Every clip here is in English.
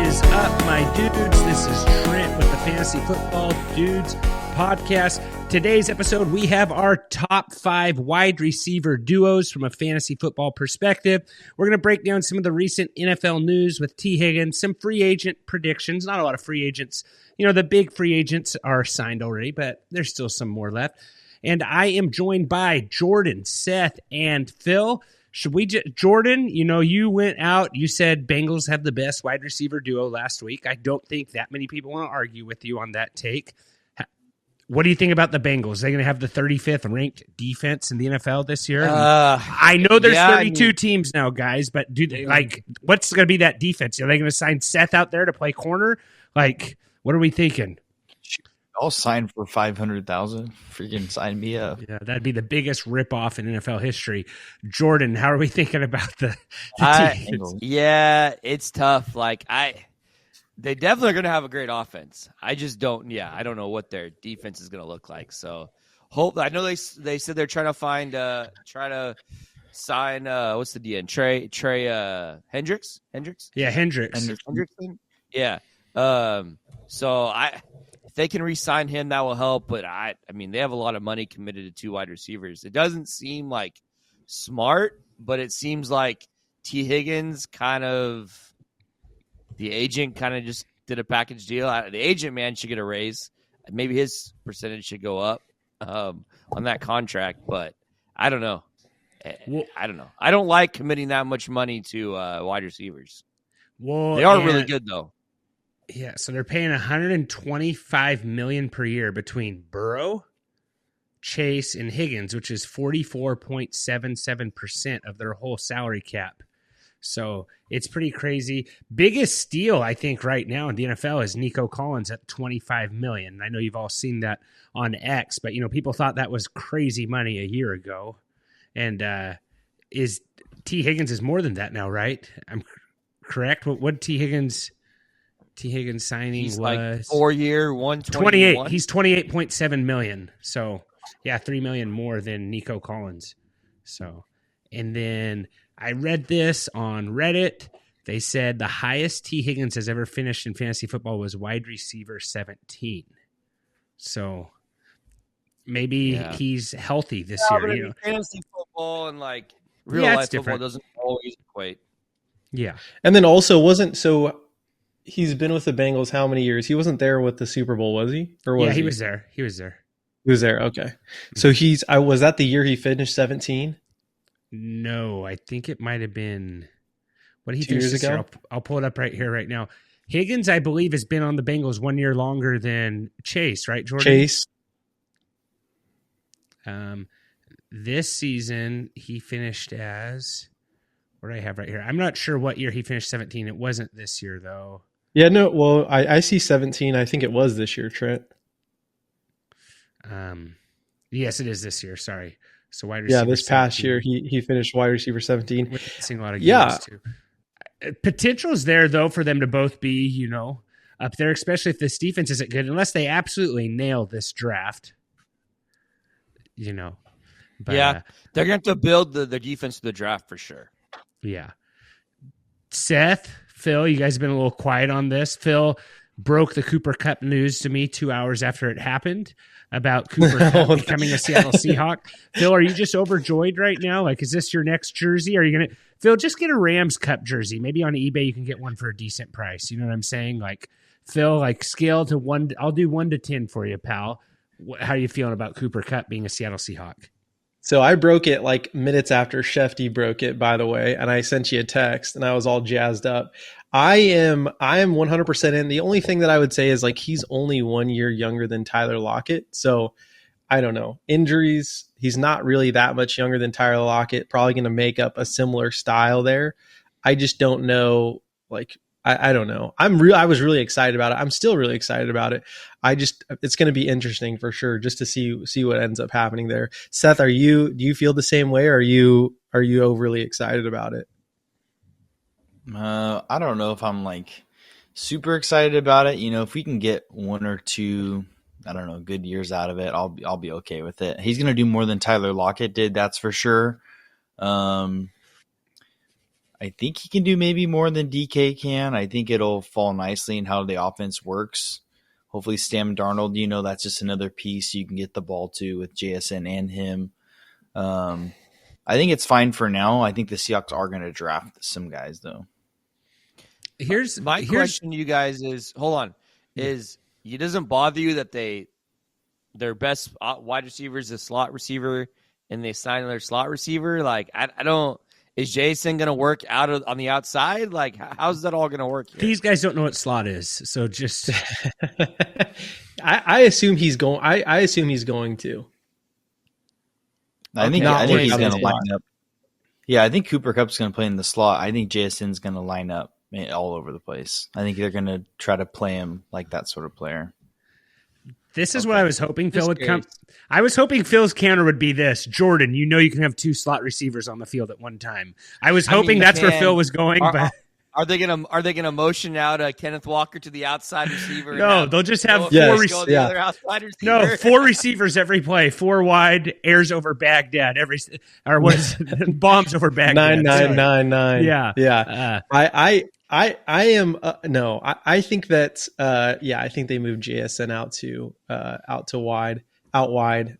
is up, my dudes? This is Trent with the Fantasy Football Dudes podcast. Today's episode, we have our top 5 wide receiver duos from a fantasy football perspective. We're going to break down some of the recent NFL news with Tee Higgins, some free agent predictions. Not a lot of free agents. You know, the big free agents are signed already, but there's still some more left. And I am joined by Jordan, Seth, and Phil. Jordan, you know, you went out, you said Bengals have the best wide receiver duo last week. I don't think that many people want to argue with you on that take. What do you think about the Bengals? Are they going to have the 35th ranked defense in the NFL this year? I know there's 32 teams now, guys, but do they, what's going to be that defense? Are they going to sign Seth out there to play corner? What are we thinking? I'll sign for $500,000. Freaking sign me up. Yeah, that'd be the biggest ripoff in NFL history. Jordan, how are we thinking about the teams? Yeah, it's tough. They definitely are going to have a great offense. I just don't. Yeah, I don't know what their defense is going to look like. So, I know they said they're trying to sign. What's the DN? Trey Hendricks. Yeah, Hendricks. Yeah. So if they can re-sign him, that will help. But I mean, they have a lot of money committed to 2 wide receivers. It doesn't seem like smart, but it seems like Tee Higgins the agent kind of just did a package deal. The agent man should get a raise. Maybe his percentage should go up on that contract, but I don't know. I don't know. I don't like committing that much money to wide receivers. Well, they are really good though. Yeah, so they're paying $125 million per year between Burrow, Chase, and Higgins, which is 44.77% of their whole salary cap. So it's pretty crazy. Biggest steal, I think, right now in the NFL is Nico Collins at $25 million. I know you've all seen that on X, but people thought that was crazy money a year ago. And is Tee Higgins is more than that now, right? I'm correct. What Tee Higgins signing He's was 4-year, 128. He's $28.7 million. So yeah, $3 million more than Nico Collins. So, and then I read this on Reddit. They said the highest Tee Higgins has ever finished in fantasy football was wide receiver 17. So maybe he's healthy this year. Fantasy football and real life football doesn't always equate. Yeah, and then also he's been with the Bengals how many years? He wasn't there with the Super Bowl, was he? Or was he was there. He was there. He was there. Okay. So was that the year he finished 17? No, I think it might have been. What did he 2 years ago? I'll pull it up right here, right now. Higgins, I believe, has been on the Bengals 1 year longer than Chase, right, Jordan? Chase. This season he finished as. What do I have right here? I'm not sure what year he finished 17. It wasn't this year, though. Yeah, no. Well, I see 17. I think it was this year, Trent. Yes, it is this year. Sorry. So wide receiver. Yeah, this past 17. Year he finished wide receiver 17. We're missing a lot of games too. Potential is there though for them to both be up there, especially if this defense isn't good, unless they absolutely nail this draft. But, they're going to have to build the defense to the draft for sure. Yeah. Seth, Phil, you guys have been a little quiet on this. Phil broke the Cooper Kupp news to me 2 hours after it happened about Cooper Kupp becoming a Seattle Seahawk. Phil, are you just overjoyed right now? Is this your next jersey? Are you going to – Phil, just get a Rams Cup jersey. Maybe on eBay you can get one for a decent price. You know what I'm saying? Phil, scale to 1 – I'll do 1 to 10 for you, pal. How are you feeling about Cooper Kupp being a Seattle Seahawk? So I broke it minutes after Shefty broke it, by the way, and I sent you a text and I was all jazzed up. I am 100% in. The only thing that I would say is he's only 1 year younger than Tyler Lockett. So I don't know. Injuries, he's not really that much younger than Tyler Lockett, probably going to make up a similar style there. I just don't know. I don't know. I was really excited about it. I'm still really excited about it. It's going to be interesting for sure, just to see what ends up happening there. Seth, do you feel the same way? Or are you overly excited about it? I don't know if I'm super excited about it. If we can get 1 or 2, I don't know, good years out of it, I'll be okay with it. He's going to do more than Tyler Lockett did. That's for sure. I think he can do maybe more than DK can. I think it'll fall nicely in how the offense works. Hopefully Sam Darnold, that's just another piece you can get the ball to with JSN and him. I think it's fine for now. I think the Seahawks are going to draft some guys, though. Here's my question to you guys is, hold on, is it doesn't bother you that their best wide receiver is a slot receiver and they sign their slot receiver? Like, I don't. Is Jason going to work on the outside? Like, how's that all going to work here? These guys don't know what slot is, so just. I assume he's going. I assume he's going to. I think he's going to line up. Yeah, I think Cooper Kupp's going to play in the slot. I think JSN's going to line up all over the place. I think they're going to try to play him like that sort of player. This is what I was hoping Phil would come. I was hoping Phil's counter would be this: Jordan, you can have two slot receivers on the field at one time. I was hoping that's where Phil was going, but are they gonna motion out Kenneth Walker to the outside receiver? No, they'll just have four receivers every play, 4 wide, airs over Baghdad bombs over Baghdad. 9-9-9-9. Yeah. I think that I think they moved JSN out wide.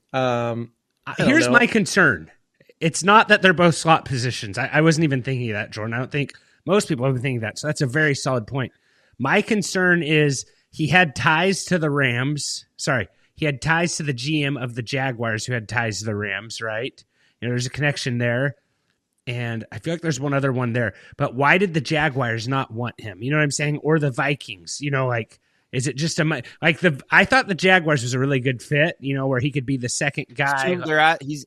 Here's my concern. It's not that they're both slot positions. I wasn't even thinking of that, Jordan. I don't think most people have been thinking that. So that's a very solid point. My concern is he had ties to the Rams. Sorry, he had ties to the GM of the Jaguars who had ties to the Rams, right? There's a connection there. And I feel like there's one other one there. But why did the Jaguars not want him? You know what I'm saying? Or the Vikings? Is it just I thought the Jaguars was a really good fit, where he could be the second guy.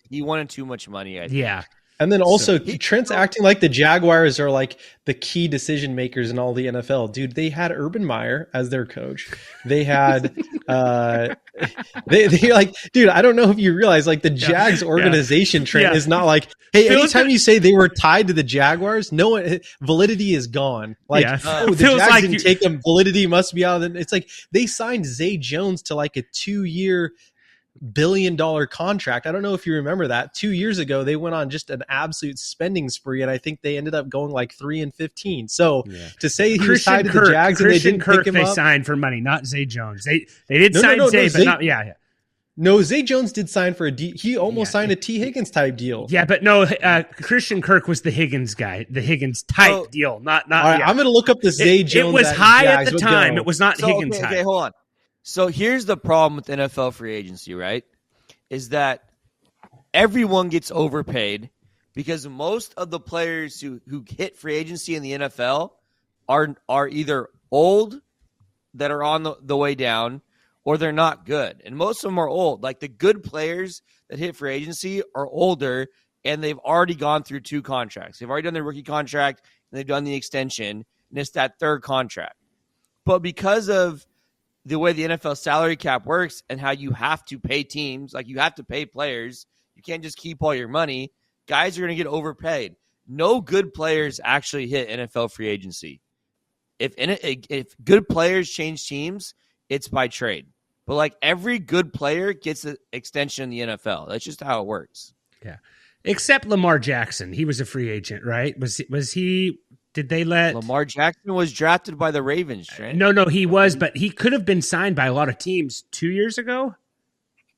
He wanted too much money, I think. Yeah. And then also Trent's acting like the Jaguars are like the key decision makers in all the NFL. Dude, they had Urban Meyer as their coach. They had they like, dude, I don't know if you realize like the Jags organization Trent is not like, hey, anytime you say they were tied to the Jaguars, no one validity is gone. Like, the Jags didn't take them, validity must be out of it. It's like they signed Zay Jones to like a 2-year $1 billion contract. I don't know if you remember that. 2 years ago, they went on just an absolute spending spree, and I think they ended up going like 3-15. So to say he was tied to the Jags and they didn't pick him up, they signed for money, not Zay Jones. They did sign Zay, but not No, Zay Jones did sign for he almost signed a Tee Higgins type deal. Yeah, but no, Christian Kirk was the Higgins guy, the Higgins type deal. Not. All right, I'm going to look up the Zay Jones. It was high at the time. It was not Higgins high. Okay, hold on. So here's the problem with NFL free agency, right? Is that everyone gets overpaid because most of the players who hit free agency in the NFL are either old that are on the way down or they're not good. And most of them are old. Like the good players that hit free agency are older and they've already gone through 2 contracts. They've already done their rookie contract and they've done the extension, and it's that 3rd contract. But because of the way the NFL salary cap works and how you have to pay teams, like you have to pay players, you can't just keep all your money. Guys are going to get overpaid. No good players actually hit NFL free agency. If good players change teams, it's by trade. But like every good player gets an extension in the NFL. That's just how it works. Yeah. Except Lamar Jackson. He was a free agent, right? Was he? Did they let Lamar Jackson was drafted by the Ravens, Trent? No, he was, but he could have been signed by a lot of teams 2 years ago.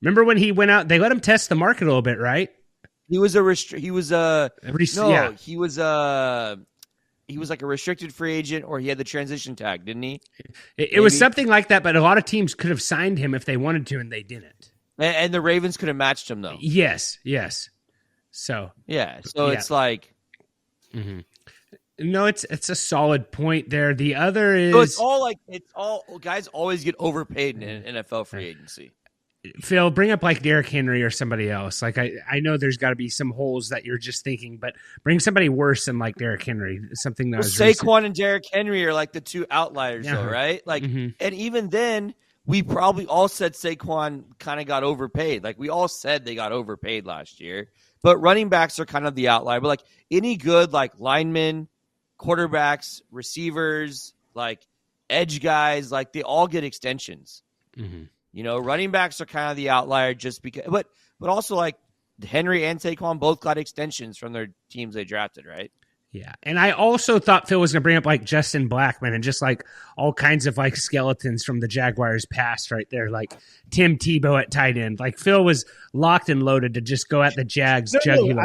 Remember when he went out? They let him test the market a little bit, right? He was like a restricted free agent, or he had the transition tag, didn't he? It was something like that, but a lot of teams could have signed him if they wanted to, and they didn't. And the Ravens could have matched him, though. Yes. So it's like. Mm-hmm. No, it's a solid point there. The other is it's all guys always get overpaid in NFL free agency. Phil, bring up like Derrick Henry or somebody else. Like I know there's got to be some holes that you're just thinking, but bring somebody worse than like Derrick Henry. Something that was Saquon and Derrick Henry are like the 2 outliers, though, right? Like, and even then, we probably all said Saquon kind of got overpaid. Like we all said they got overpaid last year. But running backs are kind of the outlier. But like any good like linemen, quarterbacks, receivers, like edge guys, like they all get extensions. Running backs are kind of the outlier just because, but also like Henry and Saquon both got extensions from their teams they drafted, right? Yeah. And I also thought Phil was going to bring up like Justin Blackman and just like all kinds of like skeletons from the Jaguars past right there, like Tim Tebow at tight end. Like Phil was locked and loaded to just go at the Jags jugular.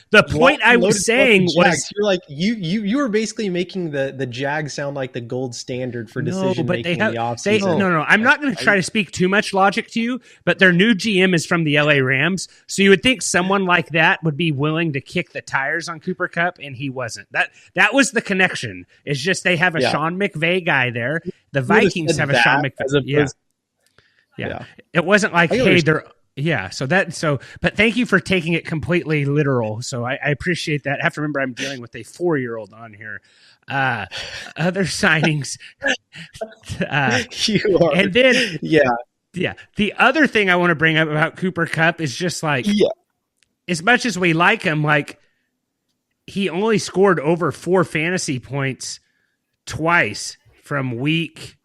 The point I was saying was you're like you were basically making the Jags sound like the gold standard for decision making in the offseason. No. I'm not going to try to speak too much logic to you, but their new GM is from the LA Rams. So you would think someone like that would be willing to kick the tires on Cooper Kupp, and he wasn't. That was the connection. It's just they have a Sean McVay guy there. The Vikings have a Sean McVay. Yeah. It wasn't like, hey, they're but thank you for taking it completely literal. So I appreciate that. I have to remember I'm dealing with a 4-year-old on here. Other signings. You are. And then the other thing I want to bring up about Cooper Kupp is just like as much as we like him, like he only scored over 4 fantasy points twice from week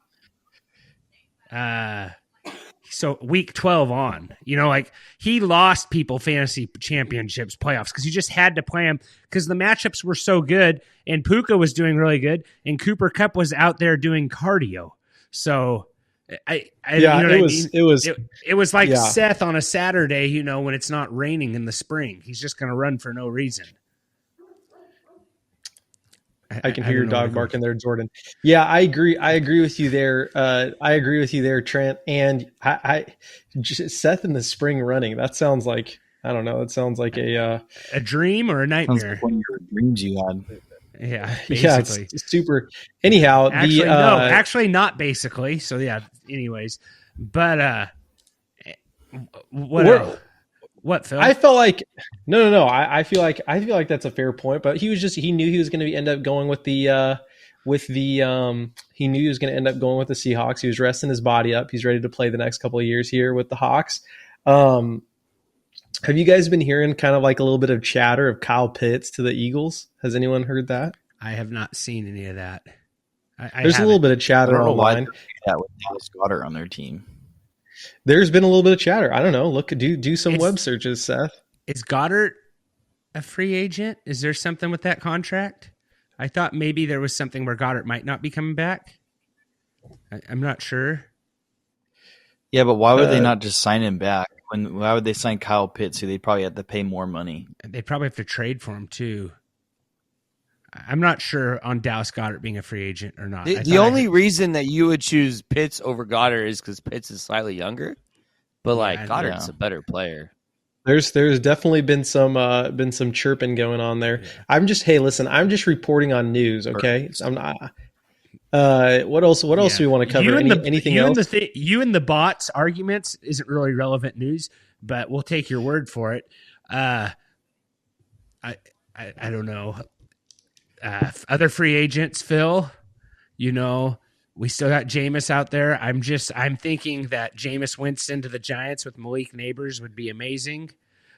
12 on. You know, like he lost people fantasy championships, playoffs, because you just had to play him because the matchups were so good, and Puka was doing really good, and Cooper Kupp was out there doing cardio. So it was like Seth on a Saturday, you know, when it's not raining in the spring. He's just going to run for no reason. I can hear your dog barking there, Jordan. Yeah, I agree. I agree with you there. Trent. And Seth in the spring running. That sounds like, I don't know. It sounds like a dream or a nightmare. Like one of your dreams you had. Yeah, basically. Yeah, it's super. Anyhow, actually not basically. So yeah. Anyways, but what, Phil? I felt like no. I feel like that's a fair point. But he knew he was going to end up going with the he knew he was going to end up going with the Seahawks. He was resting his body up. He's ready to play the next couple of years here with the Hawks. Have you guys been hearing kind of like a little bit of chatter of Kyle Pitts to the Eagles? Has anyone heard that? I have not seen any of that. There's a little bit of chatter online. That with Dallas Goedert on their team. There's been a little bit of chatter. I don't know. Do some web searches, Seth. Is Goddard a free agent? Is there something with that contract? I thought maybe there was something where Goddard might not be coming back. I'm not sure. Yeah, but why would they not just sign him back? Why would they sign Kyle Pitts, who they probably have to pay more money? They probably have to trade for him too. I'm not sure on Dallas Goedert being a free agent or not. The only reason that you would choose Pitts over Goddard is because Pitts is slightly younger, but Goddard's a better player. There's definitely been some chirping going on there. Yeah. I'm just reporting on news. Okay, I'm not. What else do we want to cover? Anything else? You and the bots arguments isn't really relevant news, but we'll take your word for it. I don't know. Other free agents, Phil, you know, we still got Jameis out there. I'm thinking that Jameis Winston to the Giants with Malik Neighbors would be amazing.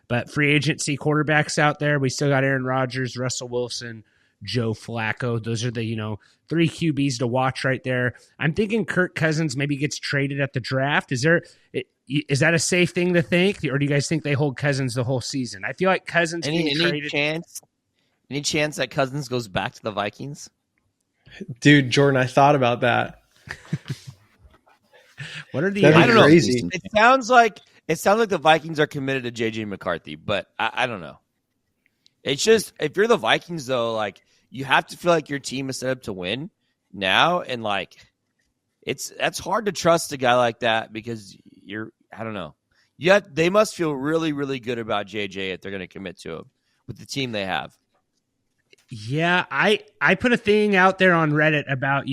But free agency quarterbacks out there, we still got Aaron Rodgers, Russell Wilson, Joe Flacco. Those are the, 3 QBs to watch right there. I'm thinking Kirk Cousins maybe gets traded at the draft. Is that a safe thing to think? Or do you guys think they hold Cousins the whole season? I feel like Cousins traded. Any chance that Cousins goes back to the Vikings? Dude, Jordan, I thought about that. What are the? I don't crazy. Know. It sounds like the Vikings are committed to JJ McCarthy, but I don't know. It's just if you're the Vikings though, like you have to feel like your team is set up to win now, and like that's hard to trust a guy like that because I don't know. Yet they must feel really, really good about JJ if they're going to commit to him with the team they have. Yeah, I put a thing out there on Reddit about,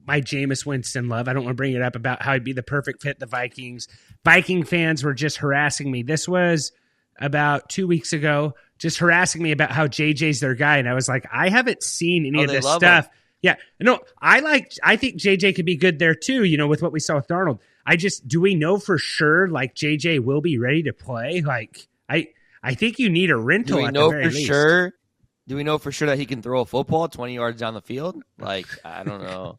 my Jameis Winston love. I don't want to bring it up about how he'd be the perfect fit the Vikings. Viking fans were just harassing me. This was about 2 weeks ago, just harassing me about how JJ's their guy. And I was like, I haven't seen any of this stuff. Him. Yeah, no, I think JJ could be good there too, with what we saw with Darnold. Do we know for sure, like JJ will be ready to play? Like, I think you need a rental. Do we know for sure? Do we know for sure that he can throw a football 20 yards down the field? Like, I don't know.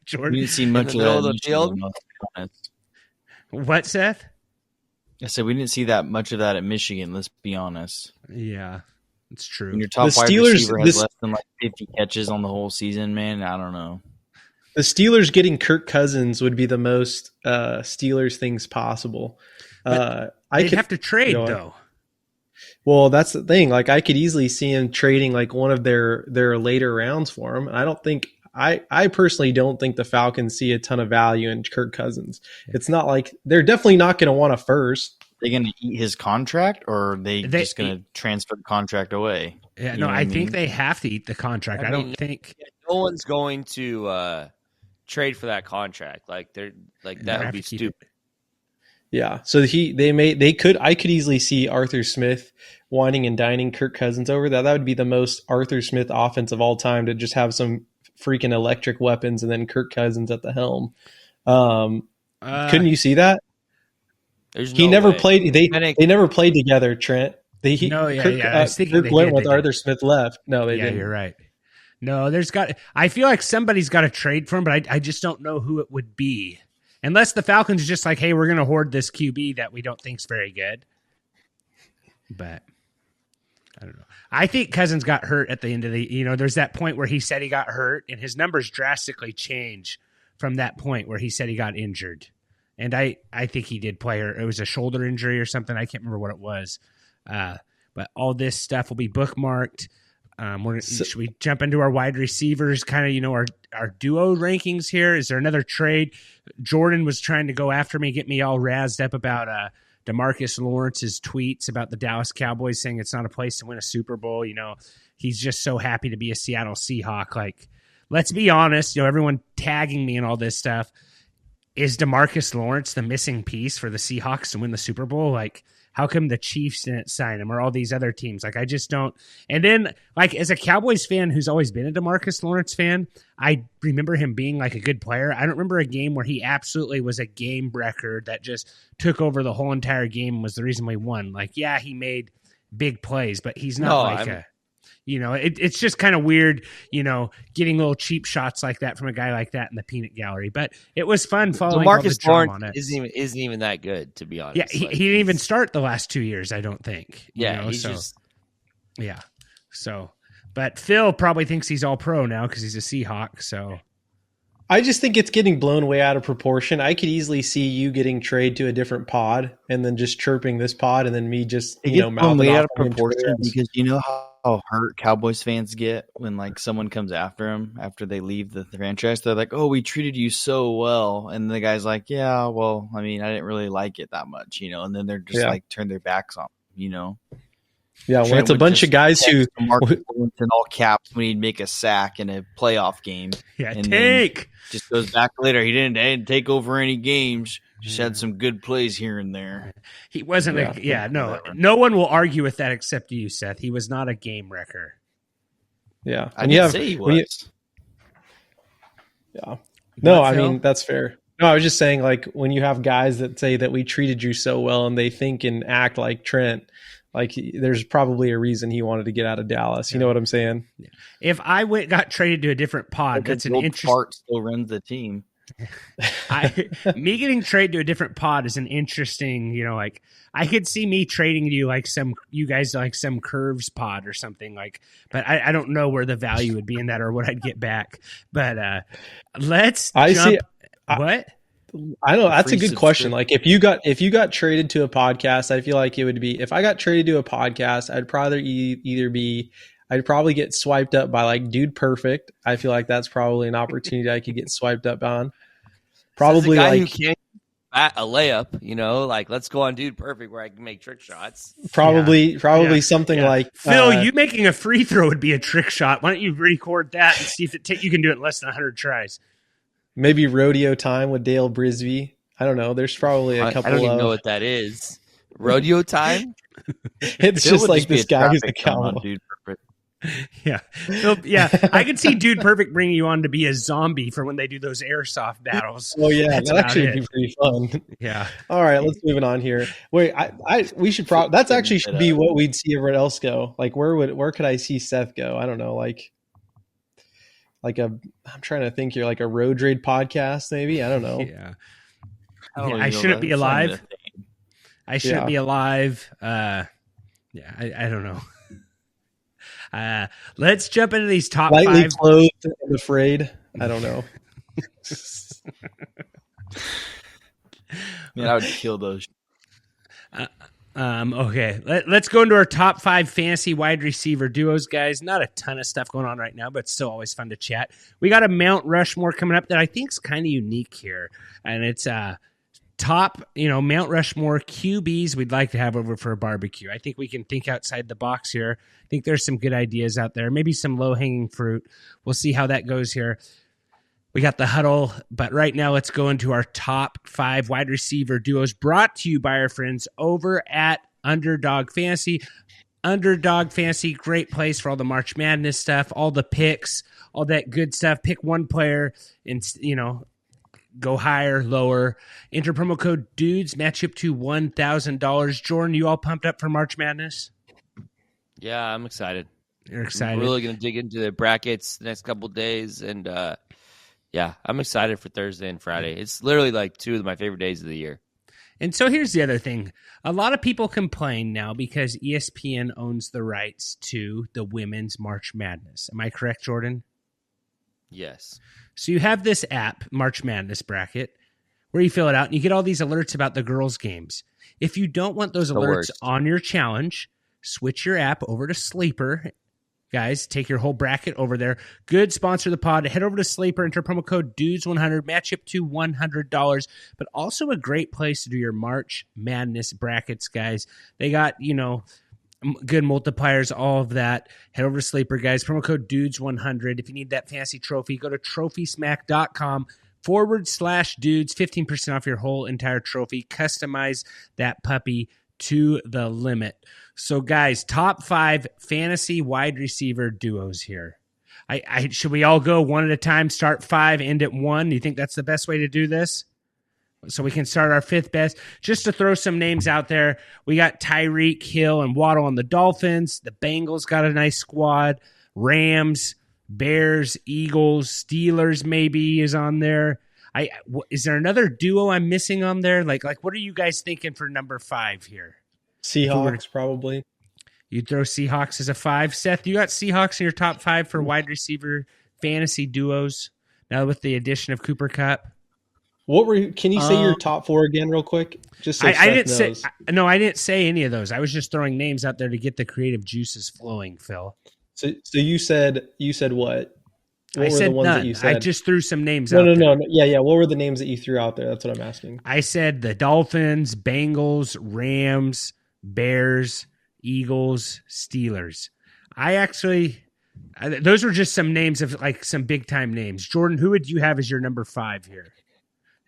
Jordan, we didn't see much of that in the field. What, Seth? I said we didn't see that much of that at Michigan. Let's be honest. Yeah, It's true. When your top The wide Steelers- receiver has this- less than like 50 catches on the whole season, man, I don't know. The Steelers getting Kirk Cousins would be the most Steelers things possible. But I They'd could have to trade, go on. though. Well, that's the thing. Like, I could easily see him trading like one of their later rounds for him. And I don't think I personally don't think the Falcons see a ton of value in Kirk Cousins. It's not like they're definitely not going to want a first. Are they going to eat his contract, or are they just going to transfer the contract away? Yeah, You no, know what I mean? think they have to eat the contract. I don't think No one's going to trade for that contract. Like they're like They that would have be to keep stupid. Yeah. So I could easily see Arthur Smith whining and dining Kirk Cousins over that. That would be the most Arthur Smith offense of all time, to just have some freaking electric weapons and then Kirk Cousins at the helm. Couldn't you see that? There's He no never way. played. They never played together, Trent. I was thinking Kirk they went did, with they Arthur did. Smith left. No, they Yeah, didn't. you're right. No, I feel like somebody's got to trade for him, but I just don't know who it would be. Unless the Falcons are just like, hey, we're going to hoard this QB that we don't think's very good. But I don't know. I think Cousins got hurt at the end of there's that point where he said he got hurt, and his numbers drastically change from that point where he said he got injured. And I think he did play, or it was a shoulder injury or something. I can't remember what it was. But all this stuff will be bookmarked. Should we jump into our wide receivers, kind of, our duo rankings here? Is there another trade? Jordan was trying to go after me, get me all razzed up about DeMarcus Lawrence's tweets about the Dallas Cowboys saying it's not a place to win a Super Bowl. He's just so happy to be a Seattle Seahawk. Like, let's be honest, everyone tagging me and all this stuff. Is DeMarcus Lawrence the missing piece for the Seahawks to win the Super Bowl? Like, how come the Chiefs didn't sign him, or all these other teams? Like, I just don't. And then, like, as a Cowboys fan who's always been a DeMarcus Lawrence fan, I remember him being like a good player. I don't remember a game where he absolutely was a game wrecker that just took over the whole entire game and was the reason we won. Like, yeah, he made big plays, but he's not it's just kind of weird, getting little cheap shots like that from a guy like that in the peanut gallery. But it was fun following all the DeMarcus drama on Lawrence it. isn't even that good, to be honest. Yeah, he didn't even start the last 2 years, I don't think. Yeah. So, but Phil probably thinks he's all pro now because he's a Seahawk. So I just think it's getting blown way out of proportion. I could easily see you getting traded to a different pod and then just chirping this pod, and then me just mouthing way off out of on him proportion, towards- because you know how hurt Cowboys fans get when like someone comes after them after they leave the franchise. They're like, "Oh, we treated you so well," and the guy's like, "Yeah, well, I mean, I didn't really like it that much, and then they're just like turn their backs on, Yeah, when it's a bunch of guys who Marcus Lawrence in all caps when he'd make a sack in a playoff game. And take just goes back later. He didn't take over any games. Just had some good plays here and there. he wasn't. No one will argue with that except you, Seth. He was not a game wrecker. Yeah, I didn't say he was. Yeah. No, What, I Phil? mean, that's fair. No, I was just saying, like, when you have guys that say that we treated you so well and they think and act like Trent, like, there's probably a reason he wanted to get out of Dallas. You know what I'm saying? If I got traded to a different pod, that's an interesting. Part still runs the team. Me getting traded to a different pod is an interesting, like, I could see me trading to you like you guys like some curves pod or something, like, but I don't know where the value would be in that or what I'd get back. But let's jump. What? I know that's a good question. subscription. Like, if you got traded to a podcast, I feel like it would be, if I got traded to a podcast, I'd probably I'd probably get swiped up by like Dude Perfect. I feel like that's probably an opportunity I could get swiped up on. Probably guy like who can't bat a layup, like let's go on Dude Perfect where I can make trick shots. probably something like Phil, you making a free throw would be a trick shot. Why don't you record that and see if you can do it in less than 100 tries? maybe Rodeo Time with Dale Brisby. I don't know. There's probably a couple I don't even of know what that is. Rodeo time? it's It just would like be this a guy who's a traffic jam on cowboy. Dude Perfect. Yeah. So, I could see Dude Perfect bringing you on to be a zombie for when they do those airsoft battles. Oh yeah, That's that actually about would be pretty fun. Yeah. All right, let's move it on here. Wait, we should probably that's actually should be what we'd see everyone else go. Like, where could I see Seth go? I don't know, like I'm trying to think here, like a road raid podcast, maybe. I don't know. Yeah. I shouldn't be alive. I shouldn't Yeah. be alive. I don't know. Let's jump into these top Lightly 5. clothed and afraid. I don't know. Man, I would kill those. Okay, let's go into our top 5 fantasy wide receiver duos, guys. Not a ton of stuff going on right now, but still always fun to chat. We got a Mount Rushmore coming up that I think is kind of unique here, and it's top, Mount Rushmore QBs we'd like to have over for a barbecue. I think we can think outside the box here. I think there's some good ideas out there, maybe some low-hanging fruit. We'll see how that goes here. We got the huddle, but right now let's go into our top 5 wide receiver duos brought to you by our friends over at Underdog Fantasy. Underdog Fantasy, great place for all the March Madness stuff, all the picks, all that good stuff. Pick one player and, go higher, lower. Enter promo code DUDES, match up to $1,000. Jordan, you all pumped up for March Madness? Yeah, I'm excited. You're excited? I'm really going to dig into the brackets the next couple of days, and yeah, I'm excited for Thursday and Friday. It's literally like 2 of my favorite days of the year. And so here's the other thing. A lot of people complain now because ESPN owns the rights to the women's March Madness. Am I correct, Jordan? Yes. So you have this app, March Madness Bracket, where you fill it out and you get all these alerts about the girls' games. If you don't want those alerts on your challenge, switch your app over to Sleeper. Guys, take your whole bracket over there. Good sponsor of the pod. Head over to Sleeper, enter promo code DUDES100, match up to $100, but also a great place to do your March Madness brackets, guys. They got, good multipliers, all of that. Head over to Sleeper, guys. Promo code DUDES100. If you need that fancy trophy, go to trophysmack.com/dudes. 15% off your whole entire trophy. Customize that puppy to the limit. So, guys, top 5 fantasy wide receiver duos here. Should we all go one at a time, start 5, end at 1? Do you think that's the best way to do this? So we can start our 5th best. Just to throw some names out there, we got Tyreek Hill and Waddle on the Dolphins. The Bengals got a nice squad. Rams, Bears, Eagles, Steelers maybe is on there. Is there another duo I'm missing on there? Like what are you guys thinking for number 5 here? Seahawks, probably. You'd throw Seahawks as a 5. Seth, you got Seahawks in your top 5 for wide receiver fantasy duos now with the addition of Cooper Kupp? Can you say your top 4 again real quick? Just so I didn't knows. I didn't say any of those. I was just throwing names out there to get the creative juices flowing, Phil. So you said what? What I were said the ones none. that you said? I just threw some names out there. No. Yeah. What were the names that you threw out there? That's what I'm asking. I said the Dolphins, Bengals, Rams, Bears, Eagles, Steelers. Those were just some names of like some big time names. Jordan, who would you have as your number 5 here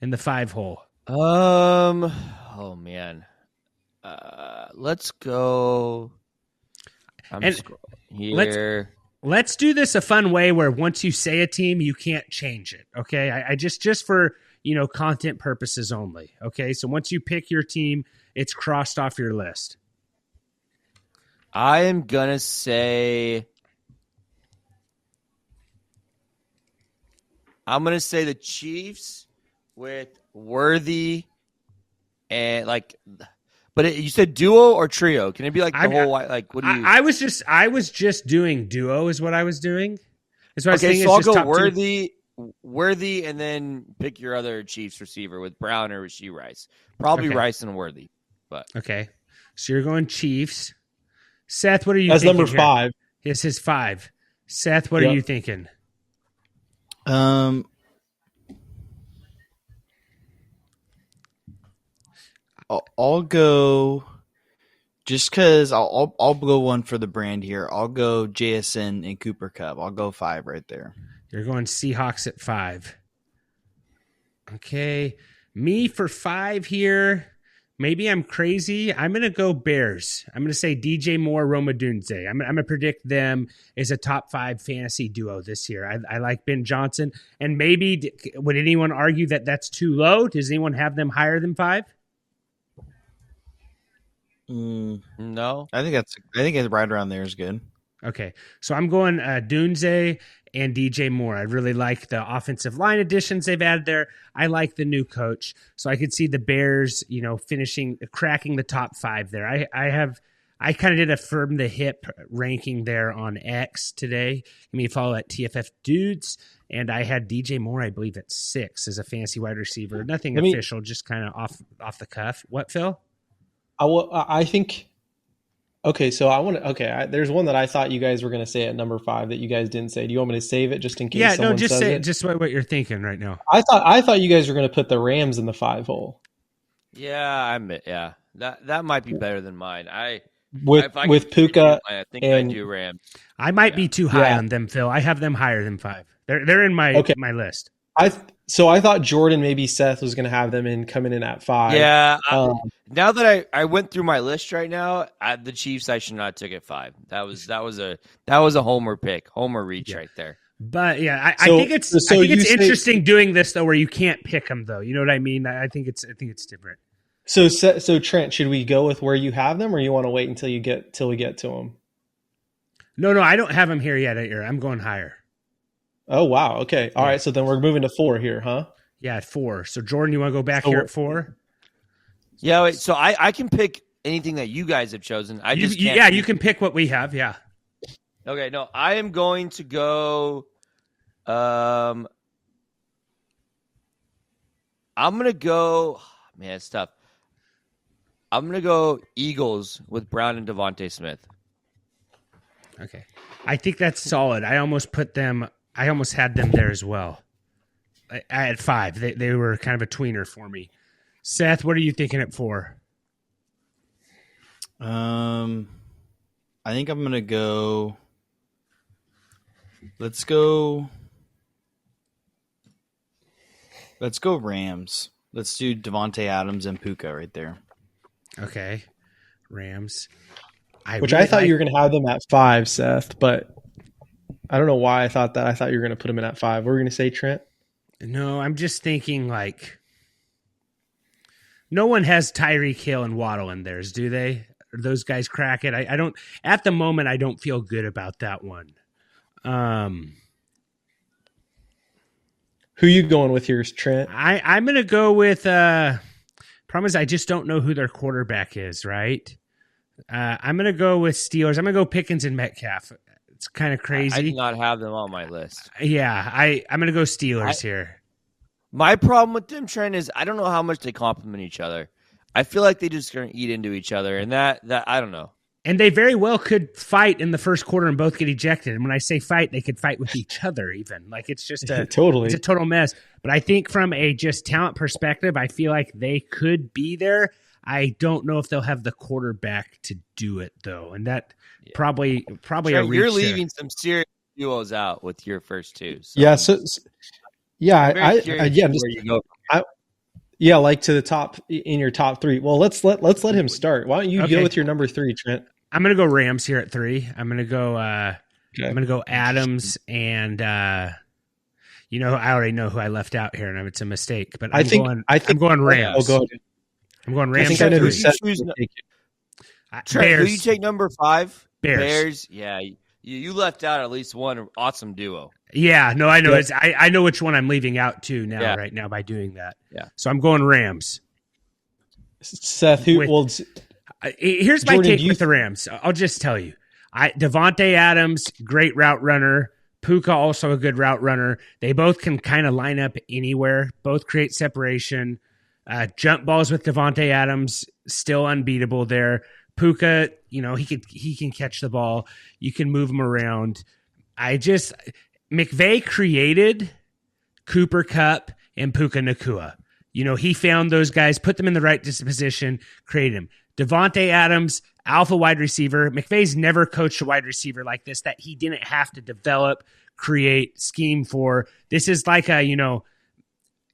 in the 5 hole? Oh man. Let's go. I'm scrolling here. Let's do this a fun way where once you say a team, you can't change it. Okay. I just for, content purposes only. Okay. So once you pick your team, it's crossed off your list. I am going to say the Chiefs with Worthy and but you said duo or trio? Can it be like the whole what do you? I was just doing duo is what I was doing. That's what I was thinking. So I'll go Worthy, and then pick your other Chiefs receiver with Brown or Rashee Rice. Probably Rice and Worthy. But okay, so you're going Chiefs. Seth, what are you? That's thinking number here? 5. This is 5. Seth, what are you thinking? I'll go just because I'll go one for the brand here. I'll go JSN and Cooper Kupp. I'll go 5 right there. You're going Seahawks at 5. Okay, me for 5 here. Maybe I'm crazy. I'm going to go Bears. I'm going to say DJ Moore, Rome Odunze. I'm going to predict them as a top 5 fantasy duo this year. I like Ben Johnson. And maybe, would anyone argue that that's too low? Does anyone have them higher than 5? No. I think it's right around there is good. Okay. So I'm going Dunze and DJ Moore. I really like the offensive line additions they've added there. I like the new coach. So I could see the Bears, cracking the top 5 there. I kind of did a firm the hip ranking there on X today. Give me a follow at TFF Dudes. And I had DJ Moore, I believe, at 6 as a fantasy wide receiver. Nothing official, just kind of off the cuff. What, Phil? I think. Okay, so I want to. Okay, there's one that I thought you guys were going to say at number 5 that you guys didn't say. Do you want me to save it just in case? Yeah, someone just says say it? just what you're thinking right now. I thought you guys were going to put the Rams in the 5 hole. Yeah, that might be better than mine. With Puka, I think and I do Rams. I might be too high on them, Phil. I have them higher than 5. They're in my list. I thought Jordan, maybe Seth was going to have them coming in at 5. Yeah. Now that I went through my list right now, the Chiefs I should not have took at 5. That was a homer pick, homer reach right there. But yeah, I think it's interesting doing this though, where you can't pick them though. You know what I mean? I think it's different. So Trent, should we go with where you have them, or you want to wait until we get to them? No, I don't have them here yet. I'm going higher. Oh wow. Okay. All right. So then we're moving to 4 here, huh? Yeah, at 4. So Jordan, you want to go back here at 4? Yeah. Wait, so I can pick anything that you guys have chosen. You can pick what we have. Yeah. Okay. No, I am going to go. I'm gonna go. Man, it's tough. I'm gonna go Eagles with Brown and Devontae Smith. Okay, I think that's solid. I almost had them there as well. I had 5. They were kind of a tweener for me. Seth, what are you thinking at 4? I think I'm gonna go. Let's go Rams. Let's do Devontae Adams and Puka right there. Okay, Rams. I thought you were going to have them at 5, Seth, but I don't know why I thought that. I thought you were going to put them in at 5. What were you going to say, Trent? No, I'm just thinking like no one has Tyreek Hill and Waddle in theirs, do they? Or those guys crack it? I don't. At the moment, I don't feel good about that one. Who you going with here, Trent? I'm going to go with. Problem is, I just don't know who their quarterback is. Right. I'm going to go with Steelers. I'm going to go Pickens and Metcalf. It's kind of crazy. I did not have them on my list. Yeah, I'm going to go Steelers here. My problem with them, Trent, is I don't know how much they complement each other. I feel like they just going to eat into each other, and that I don't know. And they very well could fight in the first quarter and both get ejected. And when I say fight, they could fight with each other even. Like it's just it's a total mess. But I think from a just talent perspective, I feel like they could be there. I don't know if they'll have the quarterback to do it though. And that probably Trent, a reach you're leaving some serious duos out with your first 2. So yeah. Like to the top in your top 3. Well, let's let him start. Why don't you go with your number 3, Trent? I'm gonna go Rams here at 3. I'm gonna go Adams and I already know who I left out here, and it's a mistake. But I'm going Rams. Oh, go ahead. I'm going Rams. I think I know who Seth Trent, who you take number 5? Bears. Yeah, you left out at least one awesome duo. Yeah, no, I know. I know which one I'm leaving out too now. Right now by doing that. Yeah. So I'm going Rams. Seth, here's my take with the Rams. I'll just tell you. Devontae Adams, great route runner. Puka, also a good route runner. They both can kind of line up anywhere. Both create separation. Jump balls with Devontae Adams, still unbeatable there. Puka, he can catch the ball. You can move him around. McVay created Cooper Kupp and Puka Nacua. He found those guys, put them in the right disposition, created him. Devontae Adams, alpha wide receiver. McVay's never coached a wide receiver like this that he didn't have to develop, create, scheme for. This is like a,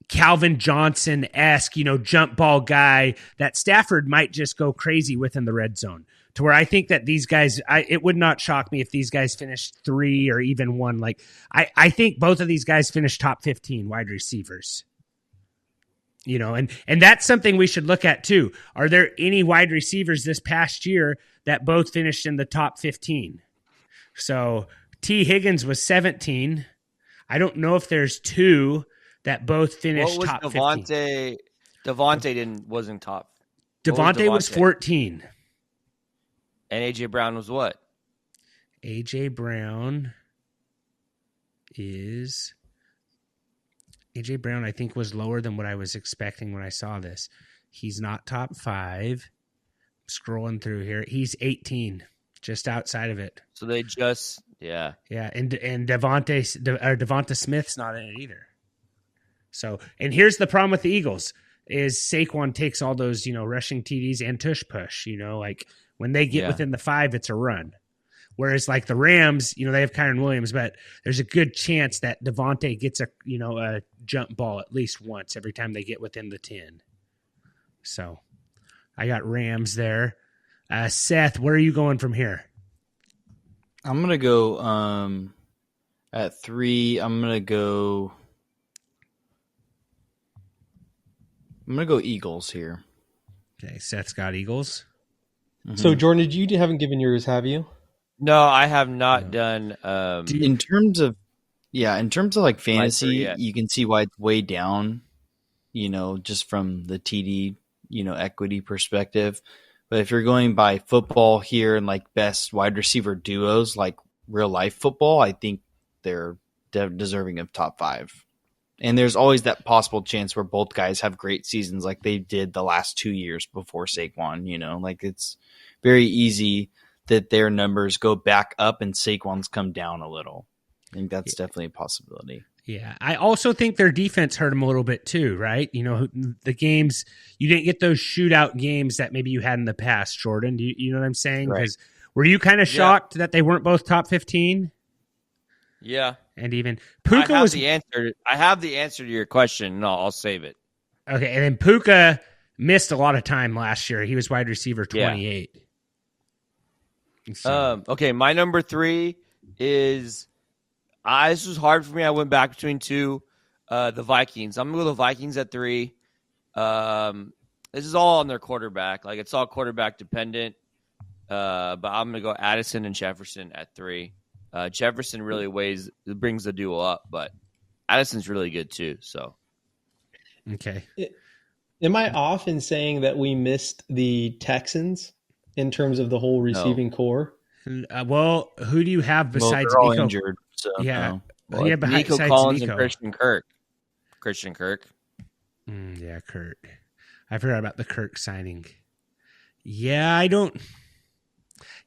Calvin Johnson-esque, jump ball guy that Stafford might just go crazy with in the red zone. To where I think that these guys, it would not shock me if these guys finished 3 or even 1. Like I think both of these guys finished top 15 wide receivers. And that's something we should look at too. Are there any wide receivers this past year that both finished in the top 15? So Tee Higgins was 17. I don't know if there's 2 that both finished top 15. Devontae wasn't top. Devontae was 14. And A.J. Brown was what? A.J. Brown, I think, was lower than what I was expecting when I saw this. He's not top 5. Scrolling through here. He's 18, just outside of it. So they just, yeah. Yeah, and Devonta Smith's not in it either. So, and here's the problem with the Eagles is Saquon takes all those, rushing TDs and tush push, like when they get within the 5, it's a run. Whereas like the Rams, they have Kyron Williams, but there's a good chance that Devontae gets a jump ball at least once every time they get within the 10. So I got Rams there. Seth, where are you going from here? I'm going to go at 3. I'm going to go Eagles here. Okay, Seth's got Eagles. Mm-hmm. So, Jordan, you haven't given yours, have you? No, I have not done. In terms of like fantasy, you can see why it's way down, just from the TD, equity perspective. But if you're going by football here and like best wide receiver duos, like real life football, I think they're deserving of top 5. And there's always that possible chance where both guys have great seasons like they did the last 2 years before Saquon, like it's very easy that their numbers go back up and Saquon's come down a little. I think that's definitely a possibility. Yeah. I also think their defense hurt them a little bit too, right? The games, you didn't get those shootout games that maybe you had in the past, Jordan. Do you know what I'm saying? Because were you kind of shocked that they weren't both top 15? Yeah. And even Puka I have the answer to your question. No, I'll save it. Okay. And then Puka missed a lot of time last year. He was wide receiver 28. Yeah. So. Okay, my number 3 is this was hard for me. I went back between 2. The Vikings. I'm gonna go the Vikings at 3. This is all on their quarterback. Like it's all quarterback dependent. But I'm gonna go Addison and Jefferson at 3. Jefferson really brings the duo up, but Addison's really good too. So okay. Am I off in saying that we missed the Texans in terms of the whole receiving core? Well, who do you have besides they're all Nico? injured, so yeah. no. Well, yeah, Nico Collins and Christian Kirk. Yeah, Kirk. I forgot about the Kirk signing. Yeah, I don't.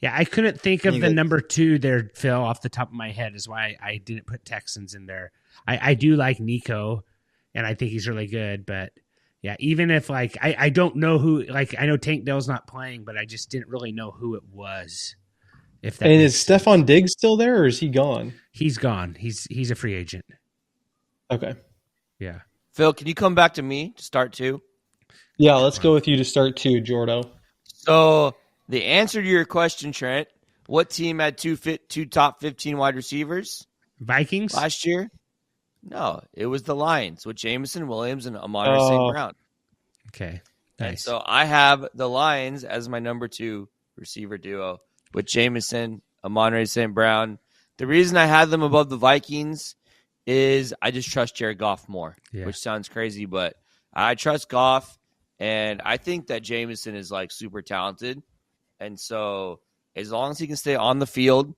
Yeah, I couldn't think of the number 2 there, Phil, off the top of my head, is why I didn't put Texans in there. I do like Nico, and I think he's really good, but yeah, even if like I don't know who, like I know Tank Dell's not playing, but I just didn't really know who it was. If that is Stephon Diggs still there, or is he gone? He's gone. He's a free agent. Okay. Yeah. Phil, can you come back to me to start 2? Yeah, let's go with you to start 2, Jordo. So the answer to your question, Trent, what team had two top 15 wide receivers? Vikings last year? No, it was the Lions with Jameson Williams and Amon-Ra St. Brown. Okay, nice. And so I have the Lions as my number 2 receiver duo with Jameson, Amon-Ra St. Brown. The reason I had them above the Vikings is I just trust Jared Goff more, which sounds crazy, but I trust Goff, and I think that Jameson is like super talented. And so as long as he can stay on the field,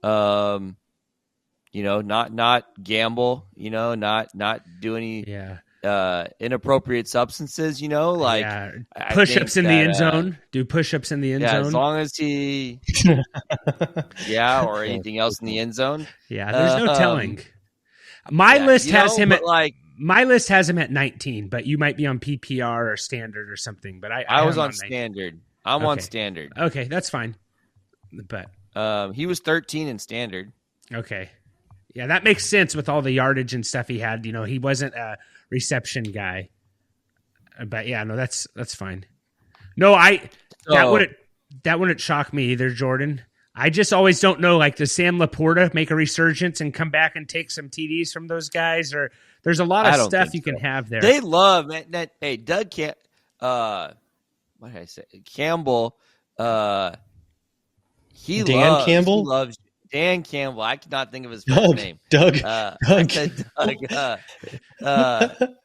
not gamble, not do any inappropriate substances, push-ups in the end zone. Do push-ups in the end zone. As long as he or anything else in the end zone. Yeah, there's no telling. My list has him at 19, but you might be on PPR or standard or something. But I was on standard. I'm on standard. Okay, that's fine. But he was 13 in standard. Okay. Yeah, that makes sense with all the yardage and stuff he had. He wasn't a reception guy. But yeah, no, that's fine. No, that wouldn't shock me either, Jordan. I just always don't know, like, does Sam Laporta make a resurgence and come back and take some TDs from those guys? Or there's a lot of stuff you can have there. They love that. Hey, Doug can't. What did I say? Campbell. Dan Campbell. He loves Dan Campbell. I cannot think of his first name. Doug.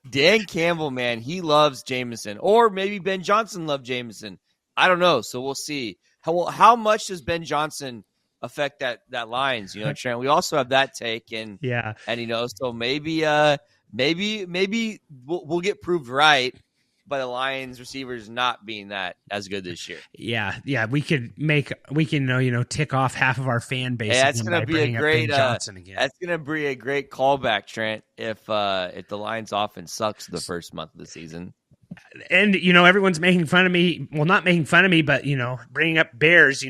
Dan Campbell, man, he loves Jameson, or maybe Ben Johnson loved Jameson. I don't know. So we'll see. How much does Ben Johnson affect that Lions? Trent. We also have that take, and so maybe we'll get proved right by the Lions receivers not being that as good this year. Yeah, we can tick off half of our fan base. Hey, that's going to be a great Johnson again. That's going to be a great callback, Trent. If the Lions offense sucks the first month of the season. And everyone's making fun of me. Well, not making fun of me, but bringing up Bears.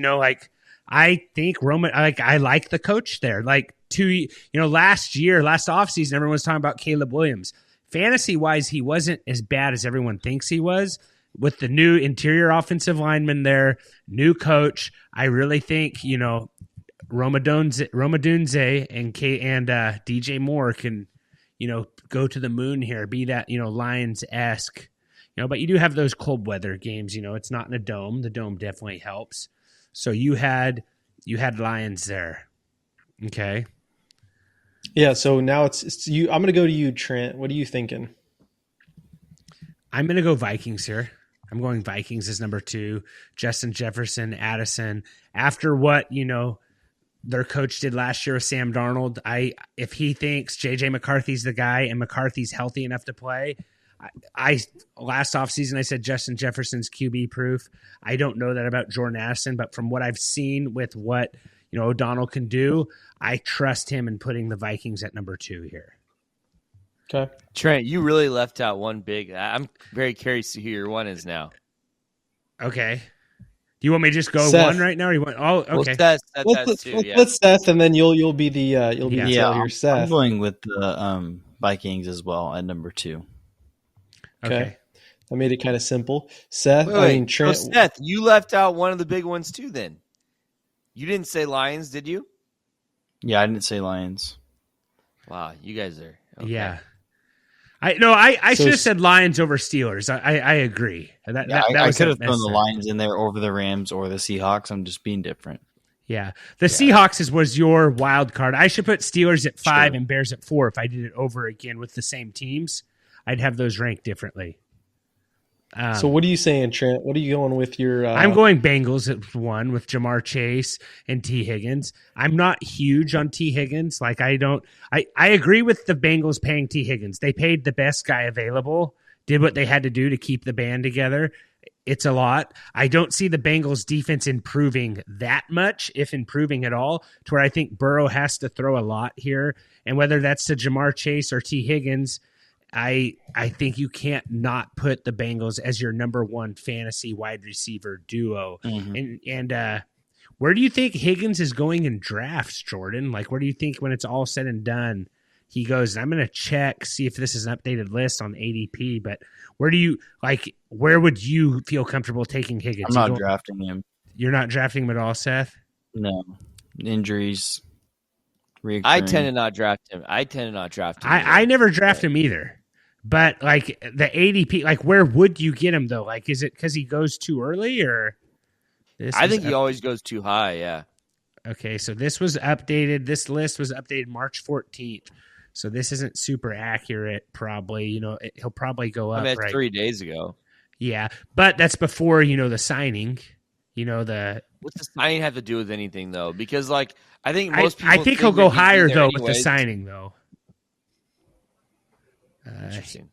I think I like the coach there. Like last offseason, everyone was talking about Caleb Williams. Fantasy wise, he wasn't as bad as everyone thinks he was. With the new interior offensive lineman there, new coach, I really think Romadunze and DJ Moore can go to the moon here, be that Lions-esque. But you do have those cold weather games. It's not in a dome. The dome definitely helps. So you had Lions there. Okay. Yeah. So now it's you. I'm going to go to you, Trent. What are you thinking? I'm going to go Vikings here. I'm going Vikings as number 2. Justin Jefferson, Addison. After what their coach did last year with Sam Darnold, if he thinks JJ McCarthy's the guy and McCarthy's healthy enough to play. Last offseason I said Justin Jefferson's QB proof. I don't know that about Jordan Addison, but from what I've seen with what O'Donnell can do, I trust him in putting the Vikings at number 2 here. Okay, Trent, you really left out one big. I'm very curious to hear your one is now. Okay, do you want me to just go Seth. one right now? Or you want? Oh, okay. Well, Seth has two. Let's Seth, and then you'll be the tail here, Seth. I'm going with the Vikings as well at number 2. Okay. I made it kind of simple. Seth, Trent. So Seth, you left out one of the big ones too then. You didn't say Lions, did you? Yeah, I didn't say Lions. Wow, you guys are. Okay. Yeah. I should have said Lions over Steelers. I agree. I could have thrown the Lions in there over the Rams or the Seahawks. I'm just being different. Yeah. The Seahawks was your wild card. I should put Steelers at 5 and Bears at 4 if I did it over again with the same teams. I'd have those ranked differently. So what are you saying, Trent? What are you going with your... I'm going Bengals at 1 with Jamar Chase and Tee Higgins. I'm not huge on Tee Higgins. Like I agree with the Bengals paying Tee Higgins. They paid the best guy available, did what they had to do to keep the band together. It's a lot. I don't see the Bengals defense improving that much, if improving at all, to where I think Burrow has to throw a lot here. And whether that's to Jamar Chase or Tee Higgins, I think you can't not put the Bengals as your number 1 fantasy wide receiver duo. Mm-hmm. And where do you think Higgins is going in drafts, Jordan? Like, where do you think when it's all said and done, he goes? I'm going to check, see if this is an updated list on ADP, but where would you feel comfortable taking Higgins? I'm not drafting him. You're not drafting him at all, Seth? No. Injuries. I tend to not draft him. I never draft him either. But like the ADP, like where would you get him though? Like, is it because he goes too early or? I think he always goes too high. Yeah. Okay, so this was updated. This list was updated March 14th. So this isn't super accurate. Probably, he'll probably go up. That's 3 days ago. Yeah, but that's before the signing. What's the signing have to do with anything though? Because like I think most people. I think he'll go higher though with the signing though. Interesting.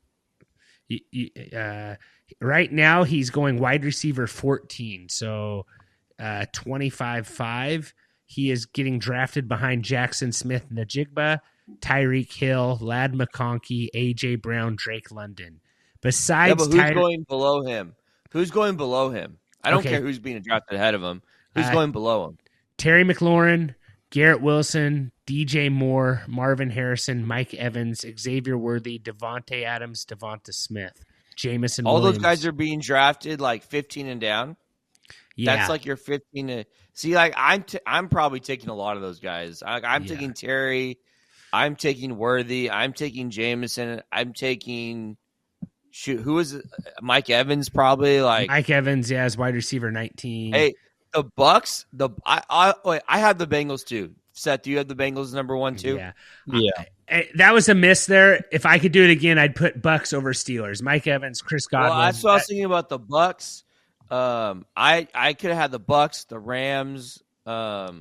Right now he's going wide receiver 14, so 25-5. He is getting drafted behind Jackson Smith-Njigba, Tyreek Hill, Ladd McConkey, A.J. Brown, Drake London. Besides, but who's going below him? Who's going below him? I don't care who's being drafted ahead of him. Who's going below him? Terry McLaurin, Garrett Wilson, DJ Moore, Marvin Harrison, Mike Evans, Xavier Worthy, Devontae Adams, Devonta Smith, Jamison All Williams. Those guys are being drafted like 15 and down. Yeah. That's like your 15 to see. Like I'm probably taking a lot of those guys. I'm taking Terry. I'm taking Worthy. I'm taking Jamison. I'm taking who is it? Mike Evans probably like Mike Evans. Yeah, is wide receiver 19. Hey, the Bucks. I have the Bengals too. Seth, do you have the Bengals number 1 too? Yeah. That was a miss there. If I could do it again, I'd put Bucks over Steelers. Mike Evans, Chris Godwin. Well, that's what I was thinking about the Bucks. I could have had the Bucks, the Rams. I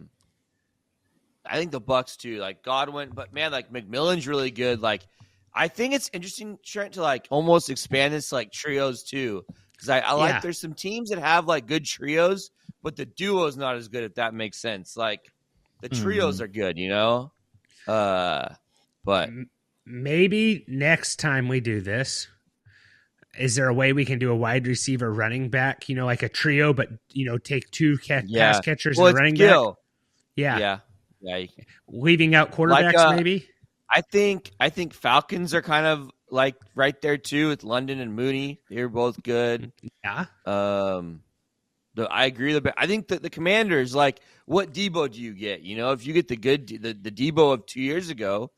think the Bucks too, like Godwin. But man, like McMillan's really good. Like I think it's interesting, Trent, to like almost expand this to, like trios too, because I like there's some teams that have like good trios, but the duo is not as good. If that makes sense, like the trios are good, you know. But maybe next time we do this, is there a way we can do a wide receiver running back, like a trio, but, take two pass catchers and running back? Yeah. Leaving out quarterbacks, like, maybe? I think Falcons are kind of like right there too with London and Mooney. They're both good. Yeah. I agree. I think that the Commanders, like, what Debo do you get? If you get the Debo of 2 years ago,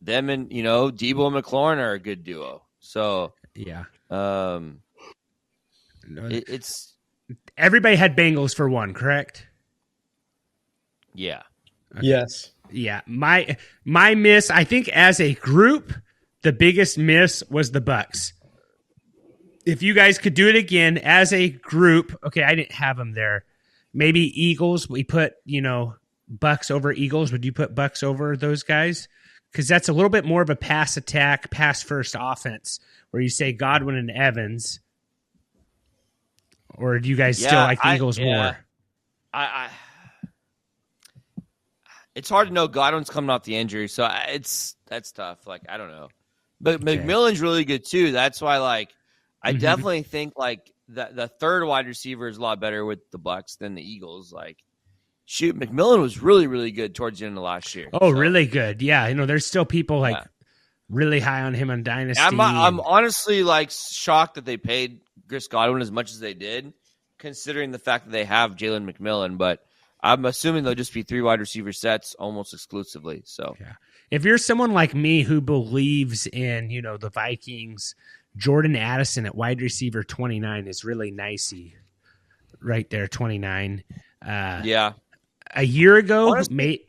them and Debo and McLaurin are a good duo. So yeah. It's everybody had Bengals for one, correct? Yeah. Okay. Yes. Yeah. My miss, I think as a group, the biggest miss was the Bucks. If you guys could do it again as a group, okay, I didn't have them there. Maybe Eagles, we put, Bucks over Eagles. Would you put Bucks over those guys? Because that's a little bit more of a pass attack, pass first offense where you say Godwin and Evans. Or do you guys still like the Eagles more? It's hard to know. Godwin's coming off the injury, so that's tough. Like, I don't know. But okay. McMillan's really good too. That's why, like, I definitely think like the third wide receiver is a lot better with the Bucks than the Eagles. Like, shoot, McMillan was really, really good towards the end of last year. Oh, really good. Yeah, there's still people like really high on him on Dynasty. I'm honestly like shocked that they paid Chris Godwin as much as they did, considering the fact that they have Jalen McMillan. But I'm assuming they'll just be three wide receiver sets almost exclusively. So yeah. If you're someone like me who believes in, the Vikings, Jordan Addison at wide receiver 29 is really nicey right there, 29. Yeah. A year ago, honestly,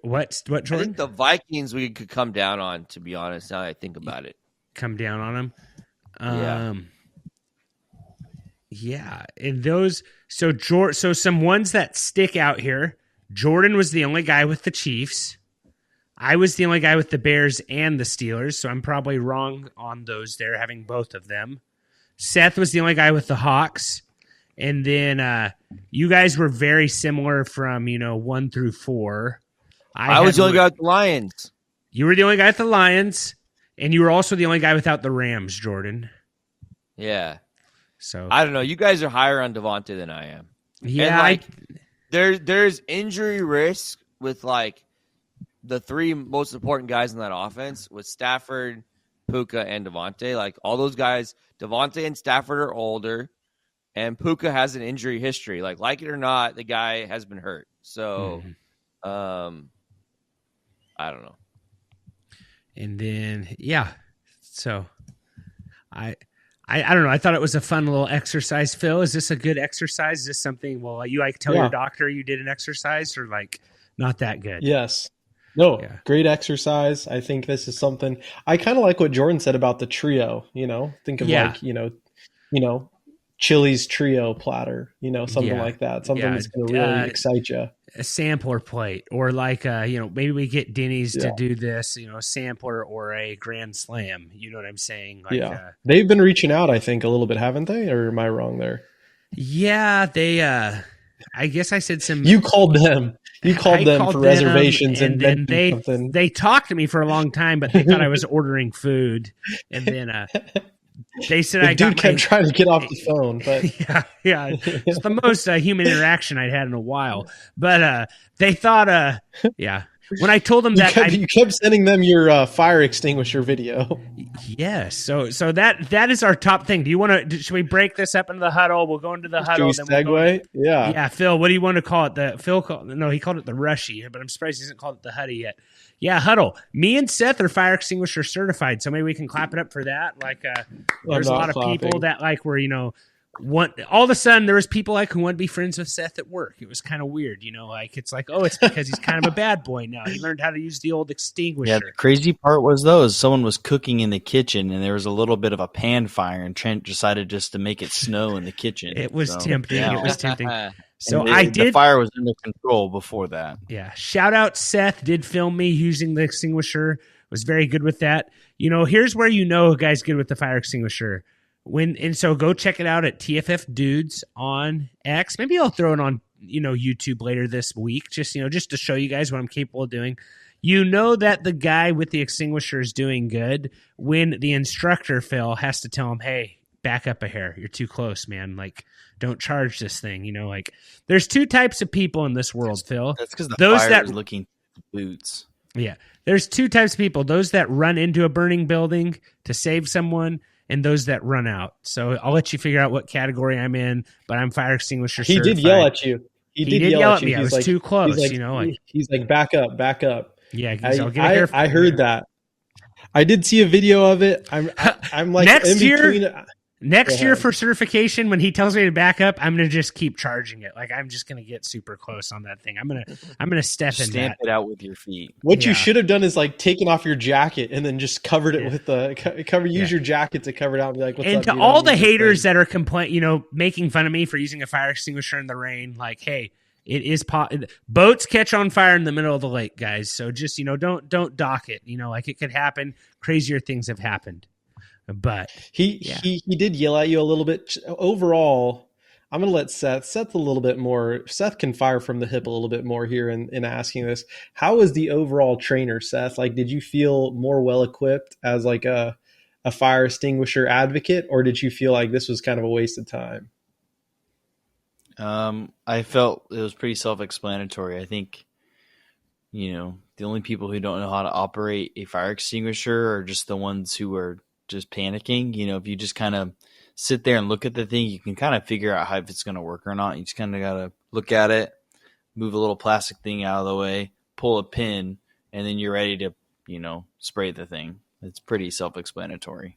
what Jordan? I think the Vikings we could come down on, to be honest, now that I think about it. Come down on them? Yeah. And those so some ones that stick out here. Jordan was the only guy with the Chiefs. I was the only guy with the Bears and the Steelers, so I'm probably wrong on those there, having both of them. Seth was the only guy with the Hawks. And then you guys were very similar from, 1 through 4. I was the only guy with the Lions. You were the only guy with the Lions, and you were also the only guy without the Rams, Jordan. Yeah. So I don't know. You guys are higher on Devontae than I am. Yeah. And, there's injury risk with, like, the three most important guys in that offense with Stafford, Puka, and Devontae. Like, all those guys, Devontae and Stafford are older, and Puka has an injury history. Like it or not, the guy has been hurt. So, I don't know. And then, yeah. So, I don't know. I thought it was a fun little exercise. Phil, is this a good exercise? Is this something, you like tell your doctor you did an exercise, or like not that good? Yes. No, great exercise. I think this is something I kind of like what Jordan said about the trio, think of like, Chili's trio platter, something like that. Something that's going to really excite you. A sampler plate, or like, maybe we get Denny's to do this, a sampler or a Grand Slam. You know what I'm saying? Like, they've been reaching out, I think, a little bit, haven't they? Or am I wrong there? Yeah, they, I guess I said some. You called them. You called them for reservations, and then they talked to me for a long time, but they thought I was ordering food, and then they said dude kept trying to get off the phone. But yeah, it's the most human interaction I'd had in a while. But they thought, when I told them you kept sending them your fire extinguisher video. Yes. So that is our top thing. Do you want to? Should we break this up into the huddle? We'll go into the huddle. Should we segue? Yeah. Phil, what do you want to call it? He called it the rushy, but I'm surprised he hasn't called it the huddy yet. Yeah, huddle. Me and Seth are fire extinguisher certified, so maybe we can clap it up for that. Like, there's a lot of people that like were all of a sudden there was people like who wanted to be friends with Seth at work. It was kind of weird, like it's like, oh, it's because he's kind of a bad boy now. He learned how to use the old extinguisher. Yeah, the crazy part was someone was cooking in the kitchen and there was a little bit of a pan fire and Trent decided just to make it snow in the kitchen. It was tempting. Yeah. It was tempting. So the fire was under control before that. Yeah. Shout out Seth did film me using the extinguisher. Was very good with that. Here's where a guy's good with the fire extinguisher. So go check it out at TFF Dudes on X. Maybe I'll throw it on YouTube later this week, just to show you guys what I'm capable of doing. That the guy with the extinguisher is doing good when the instructor Phil has to tell him, hey, back up a hair. You're too close, man. Like, don't charge this thing. There's two types of people in this world, Phil. That's because those fire is looking for boots. Yeah, there's two types of people: those that run into a burning building to save someone, and those that run out. So I'll let you figure out what category I'm in, but I'm fire extinguisher certified. He did yell at you. He did yell at you. I was too close, He's like, back up. Yeah, I heard that. I did see a video of it. I'm like Next year for certification, when he tells me to back up, I'm gonna just keep charging it. Like I'm just gonna get super close on that thing. I'm gonna step in stamp it out with your feet. What you should have done is like taken off your jacket and then just covered it with use your jacket to cover it out and be like, what's and up, to dude? all the haters that are making fun of me for using a fire extinguisher in the rain, like, hey, it is boats catch on fire in the middle of the lake, guys. So just don't dock it. Like it could happen. Crazier things have happened. But he did yell at you a little bit. Overall, I'm going to let Seth a little bit more. Seth can fire from the hip a little bit more here in asking this. How was the overall trainer, Seth? Like, did you feel more well equipped as like a fire extinguisher advocate, or did you feel like this was kind of a waste of time? I felt it was pretty self-explanatory. I think, the only people who don't know how to operate a fire extinguisher are just the ones who are just panicking. If you just kind of sit there and look at the thing, you can kind of figure out if it's going to work or not. You just kind of got to look at it, move a little plastic thing out of the way, pull a pin, and then you're ready to, spray the thing. It's pretty self-explanatory.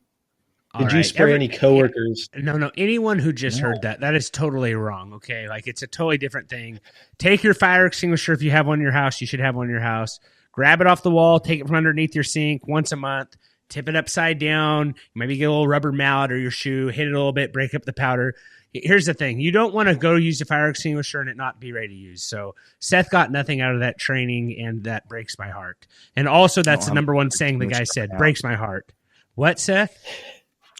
Did you spray any coworkers? No. Anyone who just heard that is totally wrong. Okay. Like it's a totally different thing. Take your fire extinguisher. If you have one in your house, you should have one in your house. Grab it off the wall, take it from underneath your sink once a month. Tip it upside down, maybe get a little rubber mallet or your shoe, hit it a little bit, break up the powder. Here's the thing. You don't want to go use a fire extinguisher and it not be ready to use. So Seth got nothing out of that training, and that breaks my heart. And also that's the number one saying the guy said, breaks my heart. What, Seth?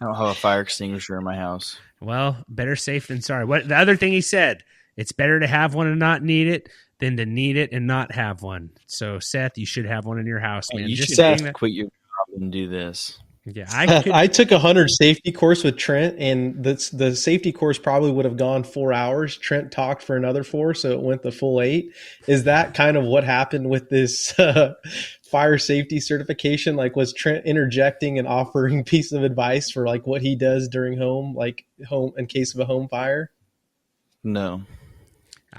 I don't have a fire extinguisher in my house. Well, better safe than sorry. What the other thing he said, it's better to have one and not need it than to need it and not have one. So Seth, you should have one in your house, man. You should quit your and do this. Yeah, I took a 100 safety course with Trent, and the safety course probably would have gone 4 hours. Trent talked for another 4, so it went the full 8. Is that kind of what happened with this fire safety certification? Like, was Trent interjecting and offering piece of advice for like what he does during home in case of a home fire? No.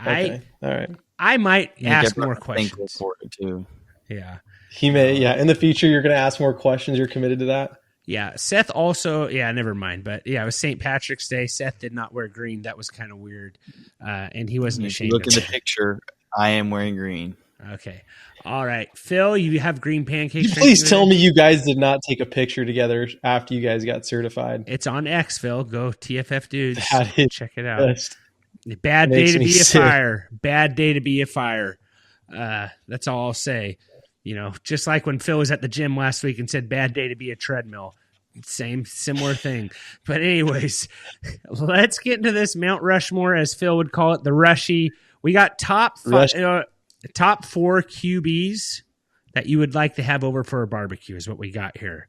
Okay. All right. I might ask more questions for it too. Yeah. He may, in the future, you're going to ask more questions. You're committed to that? Yeah. Seth also, never mind. But it was St. Patrick's Day. Seth did not wear green. That was kind of weird. And he wasn't ashamed. Look in the picture. I am wearing green. Okay. All right. Phil, you have green pancakes. Please tell me you guys did not take a picture together after you guys got certified. It's on X, Phil. Go TFF Dudes. Check it out. Bad day to be a fire. Bad day to be a fire. That's all I'll say. Just like when Phil was at the gym last week and said, bad day to be a treadmill. Similar thing. But anyways, let's get into this Mount Rushmore, as Phil would call it, the Rushy. We got top 4 QBs that you would like to have over for a barbecue is what we got here.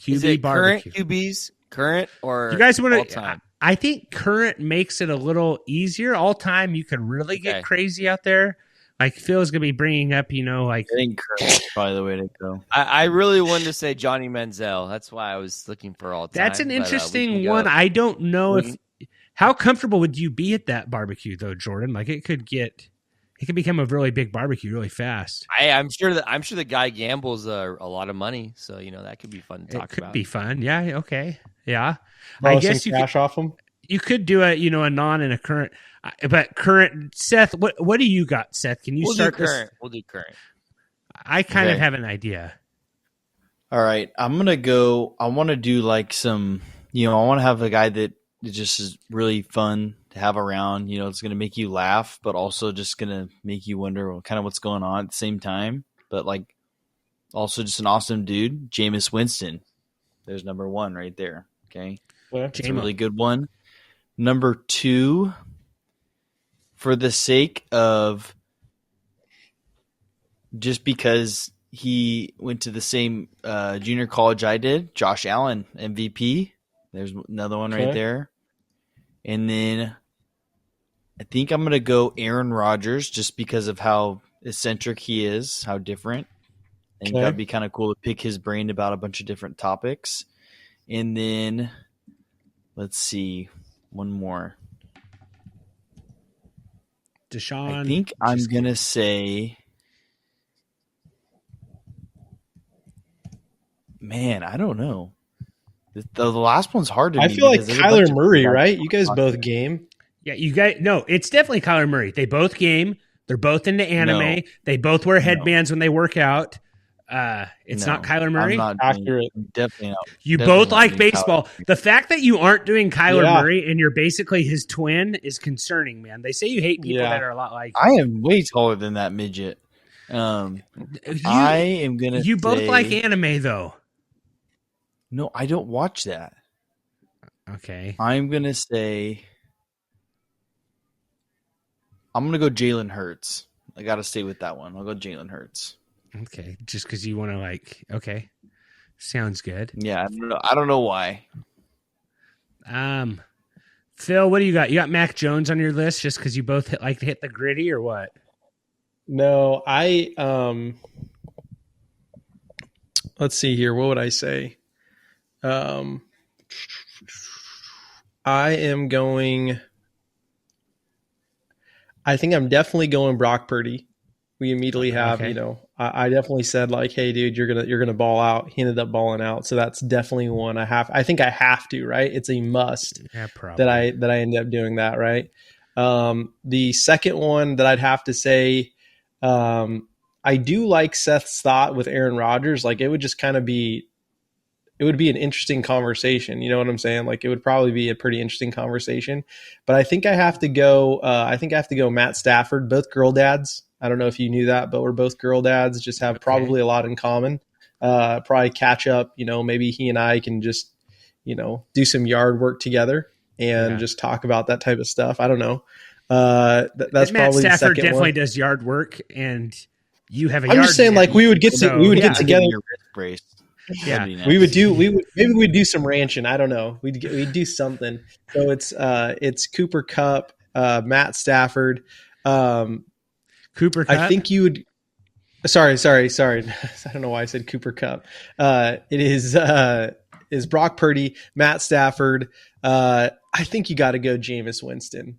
QB barbecue. Current QBs? Current or you guys want all-time? I think current makes it a little easier. All time, you could really get crazy out there. Like Phil's gonna be bringing up, I think current is probably the way to go. I really wanted to say Johnny Manziel. That's why I was looking for all time. That's an interesting one. I don't know how comfortable would you be at that barbecue though, Jordan? Like it could become a really big barbecue really fast. I'm sure the guy gambles a lot of money, so that could be fun to talk about. It could be fun. Yeah. Okay. Yeah. I guess you cash off them. You could do a non and a current, but current. Seth, what do you got, Seth? Can you start do current? this? We'll do current. I kind of have an idea. All right, I'm going to go. I want to do like some, I want to have a guy that just is really fun to have around. It's going to make you laugh, but also just going to make you wonder kind of what's going on at the same time. But like also just an awesome dude, Jameis Winston. There's number 1 right there. Okay. It's a really good one. Number 2, for the sake of just because he went to the same junior college I did, Josh Allen, MVP. There's another one right there. And then I think I'm going to go Aaron Rodgers just because of how eccentric he is, how different. I think that'd be kind of cool to pick his brain about a bunch of different topics. And then let's see, one more. Deshaun. I think I'm going to say, man, I don't know. The last one's hard to me. I feel like Kyler Murray, right? You guys both game. Yeah, you guys. No, it's definitely Kyler Murray. They both game. They're both into anime. No. They both wear headbands when they work out. It's not Kyler Murray. I'm not Accurate. Definitely not. You Definitely both not like doing baseball. Kyler. The fact that you aren't doing Kyler Murray and you're basically his twin is concerning, man. They say you hate people that are a lot like I am way taller than that midget. I am gonna. You both like anime, though. No, I don't watch that. Okay. I'm gonna say. I'm gonna go Jalen Hurts. I gotta stay with that one. I'll go Jalen Hurts. Okay, just because you want to okay, sounds good. Yeah, I don't know why. Phil, what do you got? You got Mac Jones on your list just because you both like to hit the gritty, or what? No, let's see here. What would I say? I am going. I think I'm definitely going Brock Purdy. We immediately have, I definitely said like, hey, dude, you're gonna ball out. He ended up balling out, so that's definitely one I think I have to, right? It's a must that I end up doing that, right? The second one that I'd have to say, I do like Seth's thought with Aaron Rodgers. Like it would just kind of be. It would be an interesting conversation. You know what I'm saying? Like it would probably be a pretty interesting conversation, but I think I have to go. Matt Stafford, both girl dads. I don't know if you knew that, but we're both girl dads. Just have probably a lot in common. Probably catch up. Maybe he and I can just, do some yard work together and just talk about that type of stuff. I don't know. That's Matt probably Stafford the second definitely one. does yard work, and you have a. I'm yard just saying, man. like we would get together. Your wrist brace. Yeah, Nice. Maybe we'd do some ranching. I don't know. We'd do something. So it's Cooper Kupp, Matt Stafford. Cooper Kupp. I think you would. Sorry. I don't know why I said Cooper Kupp. It is Brock Purdy, Matt Stafford. I think you got to go Jameis Winston.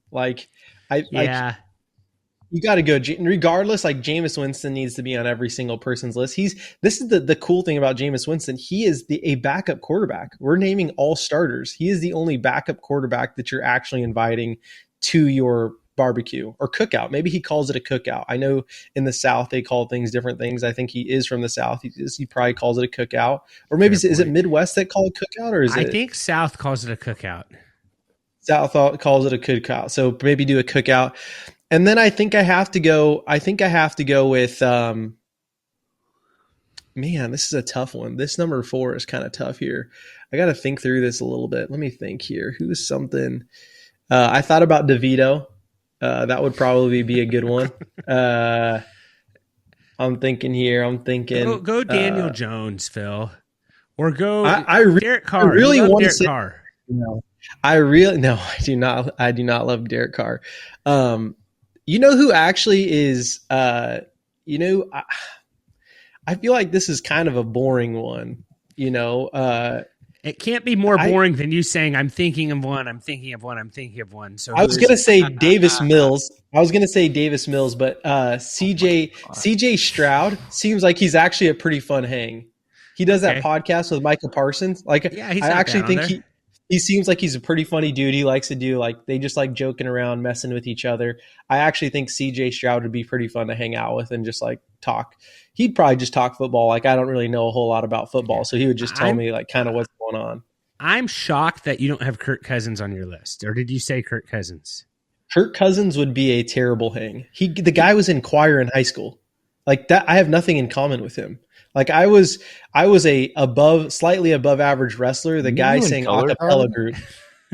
You got to go regardless. Like Jameis Winston needs to be on every single person's list. This is the cool thing about Jameis Winston. He is a backup quarterback. We're naming all starters. He is the only backup quarterback that you're actually inviting to your barbecue or cookout. Maybe he calls it a cookout. I know in the South they call things different things. I think he is from the South. He probably calls it a cookout, or maybe is it Midwest that call it cookout, or I think South calls it a cookout. South calls it a cookout. So maybe do a cookout. And then I think I have to go with, man, this is a tough one. This number 4 is kind of tough here. I got to think through this a little bit. Let me think here. Who's something? I thought about DeVito. That would probably be a good one. I'm thinking here. Go Daniel Jones, Phil, or go Derek Carr. I really want to say Carr. No, I do not. I do not love Derek Carr. You know who actually is, I feel like this is kind of a boring one, it can't be more boring than you saying, I'm thinking of one. So I was going to say Davis Mills. But CJ Stroud seems like he's actually a pretty fun hang. He does that podcast with Micah Parsons. he's I actually think He seems like he's a pretty funny dude. He likes to do they just like joking around, messing with each other. I actually think CJ Stroud would be pretty fun to hang out with and just like talk. He'd probably just talk football. Like I don't really know a whole lot about football, so he would just tell me like kind of what's going on. I'm shocked that you don't have Kirk Cousins on your list. Or did you say Kirk Cousins? Kirk Cousins would be a terrible hang. The guy was in choir in high school. Like that, I have nothing in common with him. Like I was a slightly above average wrestler. The guy sang acapella group.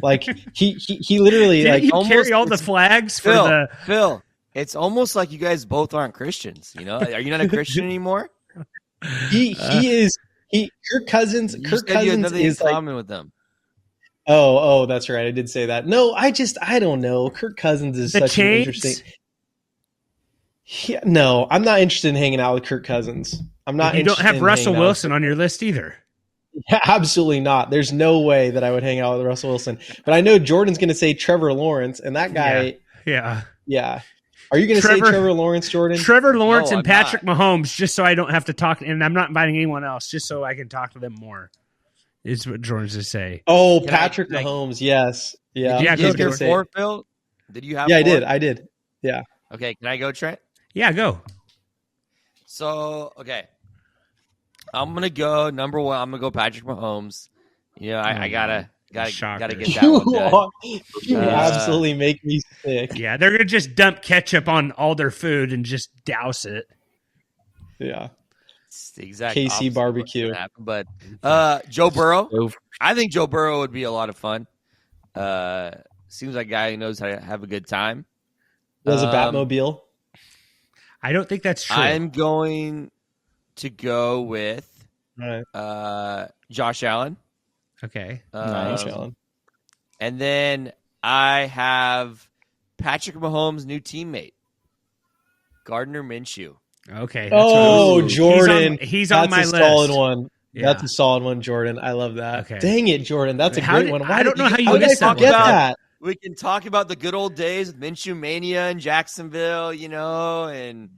Like he literally Didn't like you carry all the flags for Phil, the Phil. It's almost like you guys both aren't Christians. You know, are you not a Christian anymore? Kirk Cousins. You Kirk said you had Cousins nothing is in like. common with them. Oh, that's right. I did say that. No, I don't know. Kirk Cousins is The such an chains? interesting. Yeah, no, I'm not interested in hanging out with Kirk Cousins. I'm not. You don't interested have in Russell hanging out with Wilson on your list either. Yeah, absolutely not. There's no way that I would hang out with Russell Wilson. But I know Jordan's going to say Trevor Lawrence, and that guy. Yeah. Are you going to say Trevor Lawrence, Jordan? Trevor Lawrence No, and I'm Patrick Mahomes, just so I don't have to talk, and I'm not inviting anyone else, just so I can talk to them more. Is what Jordan's to say. Oh, Can Patrick I- Mahomes, yes. Yeah. Yeah, Did you go, go Jordan. to four, Phil? Did you have? Yeah, four? I did. Yeah. Okay, can I go, Trent? Yeah, go. So, okay. I'm gonna go number one. I'm gonna go Patrick Mahomes. You know, I gotta Shocker. get that one done. You absolutely make me sick. Yeah, they're gonna just dump ketchup on all their food and just douse it. Yeah. It's the exact KC opposite of what's barbecue. gonna happen. But Joe Burrow, I think Joe Burrow would be a lot of fun. Seems like a guy who knows how to have a good time. There's a Batmobile. I don't think that's true. I'm going to go with All right. Josh Allen. Okay. Nice, Allen. And then I have Patrick Mahomes' new teammate, Gardner Minshew. Okay. Oh, what- Jordan. He's on my That's list. a solid one. Yeah. That's a solid one, Jordan. I love that. Okay. Dang it, Jordan. That's a How great did- one. I don't know how you how did I missed that forget one. that? We can talk about the good old days with Minshew Mania in Jacksonville, you know, and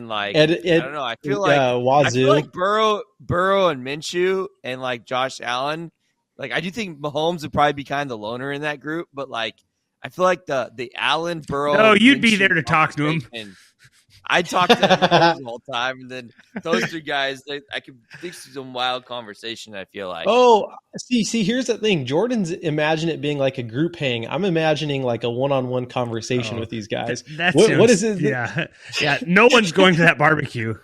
like I don't know. I feel Wazoo. like Burrow and Minshew and like Josh Allen. Like I do think Mahomes would probably be kind of the loner in that group, but like I feel like the Allen Burrow. No, you'd be Minshew there to talk to him. conversation, I'd talk to them the whole time, and then those two guys, I could think through some wild conversation. I feel like. Oh, see, here's the thing. Jordan's imagine it being like a group hang. I'm imagining like a one-on-one conversation with these guys. What is it? Yeah. Yeah. No one's going to that barbecue.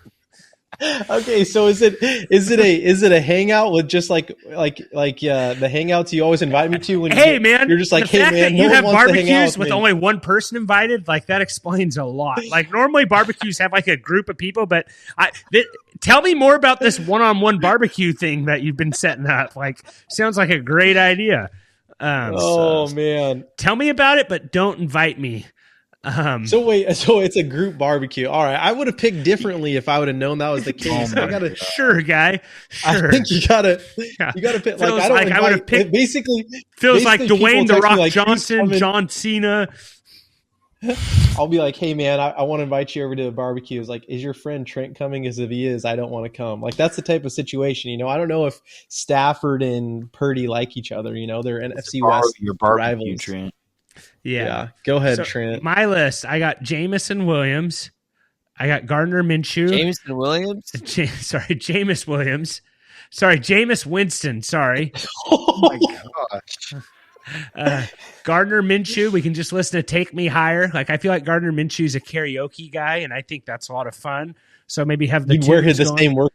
Okay, so is it a hangout with just like the hangouts you always invite me to when Man, you're just like, the hey fact man, that you no have one wants to hang out barbecues with with me. only one person invited, like that explains a lot. Like normally barbecues have like a group of people, but tell me more about this one-on-one barbecue thing that you've been setting up. Like sounds like a great idea. Man. Tell me about it, but don't invite me. So it's a group barbecue. All right, I would have picked differently if I would have known that was the case. Sure, guy. Sure. I think you gotta pick. Feels I don't like I would have picked. basically. Feels like people Dwayne the text me Rock like, Johnson, "Please come John Cena. I'll be like, hey man, I want to invite you over to the barbecue. It's like, is your friend Trent coming? As if he is, I don't want to come. Like that's the type of situation, you know. I don't know if Stafford and Purdy like each other. You know, they're NFC West rivals. Trent. Yeah. Go ahead, So, Trent. my list, I got Jamison Williams. I got Gardner Minshew. Jameson Williams. Jameis Williams. Sorry, Jameis Winston. Sorry. Oh my gosh. Gardner Minshew. We can just listen to Take Me Higher. Like I feel like Gardner Minshew's a karaoke guy, and I think that's a lot of fun. So maybe have the You'd wear tunes the going. same work.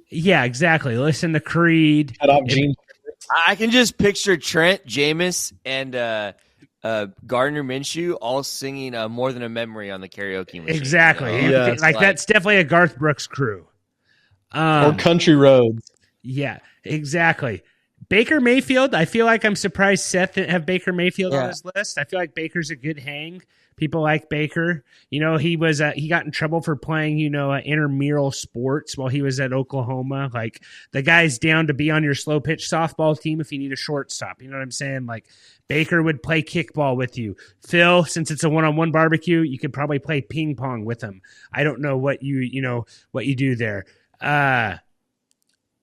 Yeah, exactly. Listen to Creed. Cut off jeans. I can just picture Trent, Jameis, and Gardner Minshew all singing "More Than a Memory" on the karaoke machine. Exactly. You know? Yeah. Like that's definitely a Garth Brooks crew. Or Country Roads. Yeah, exactly. Baker Mayfield, I feel like I'm surprised Seth didn't have Baker Mayfield on his list. I feel like Baker's a good hang. People like Baker. You know, he got in trouble for playing, intramural sports while he was at Oklahoma. Like the guy's down to be on your slow pitch softball team if you need a shortstop. You know what I'm saying? Like Baker would play kickball with you. Phil, since it's a one-on-one barbecue, you could probably play ping pong with him. I don't know what you do there.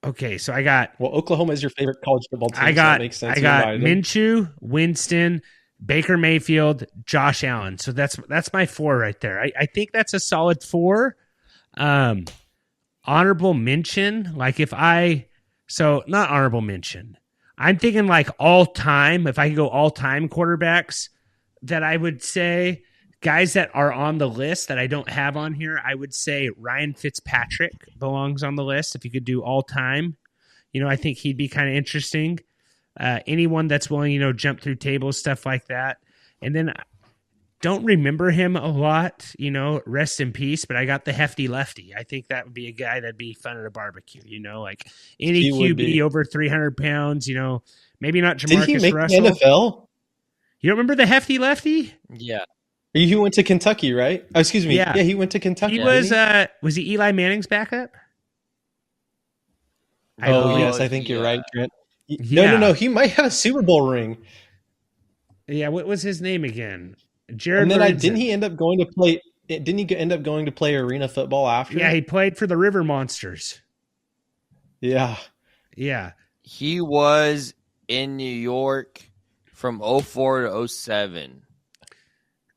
Okay, so I got Well, Oklahoma is your favorite college football team. I so got that makes sense. I You got invited them. Minshew, Winston, Baker Mayfield, Josh Allen. So that's my 4 right there. I think that's a solid 4. Honorable mention, like not honorable mention. I'm thinking like all time. If I could go all time quarterbacks, that I would say guys that are on the list that I don't have on here. I would say Ryan Fitzpatrick belongs on the list. If you could do all time, I think he'd be kind of interesting. Anyone that's willing, jump through tables, stuff like that. And then don't remember him a lot, rest in peace, but I got the hefty lefty. I think that would be a guy that'd be fun at a barbecue, like any He would QB be. over 300 pounds, maybe not Did he Jamarcus make Russell. the NFL? You don't remember the hefty lefty? Yeah. He went to Kentucky, right? Oh, excuse me. Yeah. Yeah, he went to Kentucky. He didn't was he Eli Manning's backup? Oh, Oh, yes, I think you're yeah. right, Trent. Yeah. No. He might have a Super Bowl ring. Yeah, what was his name again? Jared And then Lorenzen. didn't he end up going to play? Didn't he end up going to play arena football after? Yeah, he played for the River Monsters. Yeah. Yeah. He was in New York from 04 to 07.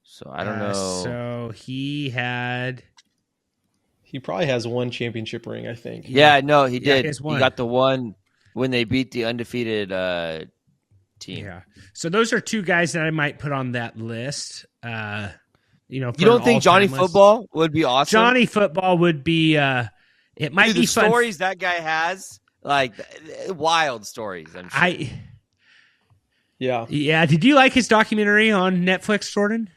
So I don't know. So he probably has one championship ring, I think. Yeah, no, he Yeah, did. he has He one. got the one when they beat the undefeated team. Yeah. So those are 2 guys that I might put on that list. You don't think Johnny Football would be awesome? Johnny Football would be it might Dude, be the fun. stories that guy has, like wild stories, I'm sure. Yeah. Did you like his documentary on Netflix, Jordan?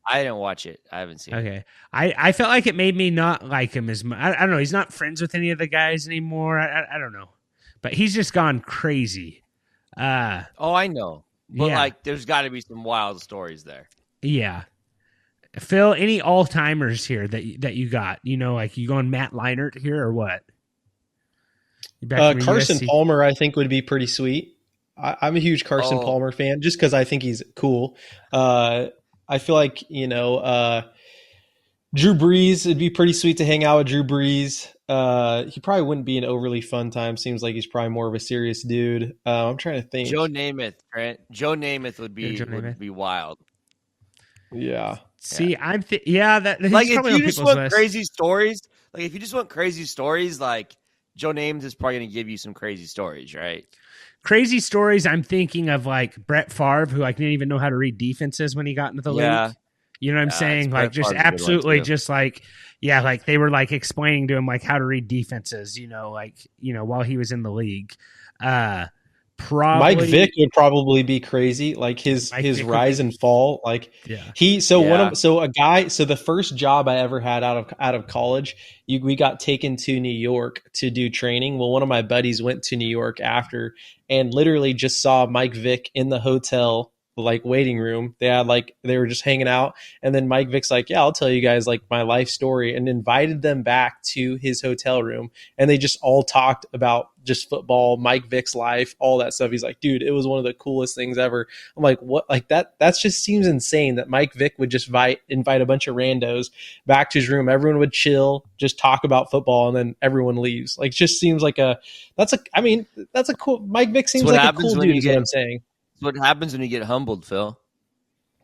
I didn't watch it. I haven't seen it. Okay. I felt like it made me not like him as much. I don't know. He's not friends with any of the guys anymore. I don't know. But he's just gone crazy. Oh, I know. But Yeah. there's got to be some wild stories there. Yeah. Phil, any all-timers here that you got? Like you going Matt Leinart here or what? You back from Carson USC? Palmer, I think, would be pretty sweet. I'm a huge Carson Palmer fan just because I think he's cool. I feel like, Drew Brees, it'd be pretty sweet to hang out with Drew Brees. He probably wouldn't be an overly fun time. Seems like he's probably more of a serious dude. I'm trying to think. Joe Namath, Trent. Joe Namath would be Joe Namath. would be wild. Yeah. See, I'm that he's Like if probably on you just people's want list. crazy stories, like Joe Namath is probably going to give you some crazy stories, right? Crazy stories. I'm thinking of like Brett Favre, who didn't even know how to read defenses when he got into the Yeah. league. You know what I'm saying? Brett Like just Favre's a good one, absolutely, too. just like like they were like explaining to him like how to read defenses. While he was in the league. Probably Mike Vick would probably be crazy. Like his Mike Vick would rise and fall. Like Yeah. the first job I ever had out of college, we got taken to New York to do training. Well, one of my buddies went to New York after and literally just saw Mike Vick in the hotel waiting room. They were just hanging out, and then Mike Vick's like, yeah, I'll tell you guys my life story, and invited them back to his hotel room, and they just all talked about just football, Mike Vick's life, all that stuff. He's like, dude, it was one of the coolest things ever. I'm like, what? Like that's just seems insane that Mike Vick would just invite a bunch of randos back to his room. Everyone would chill, just talk about football, and then everyone leaves. Like, just seems like that's a cool. Mike Vick seems like a cool dude. Is what I'm saying. That's what happens when you get humbled, Phil.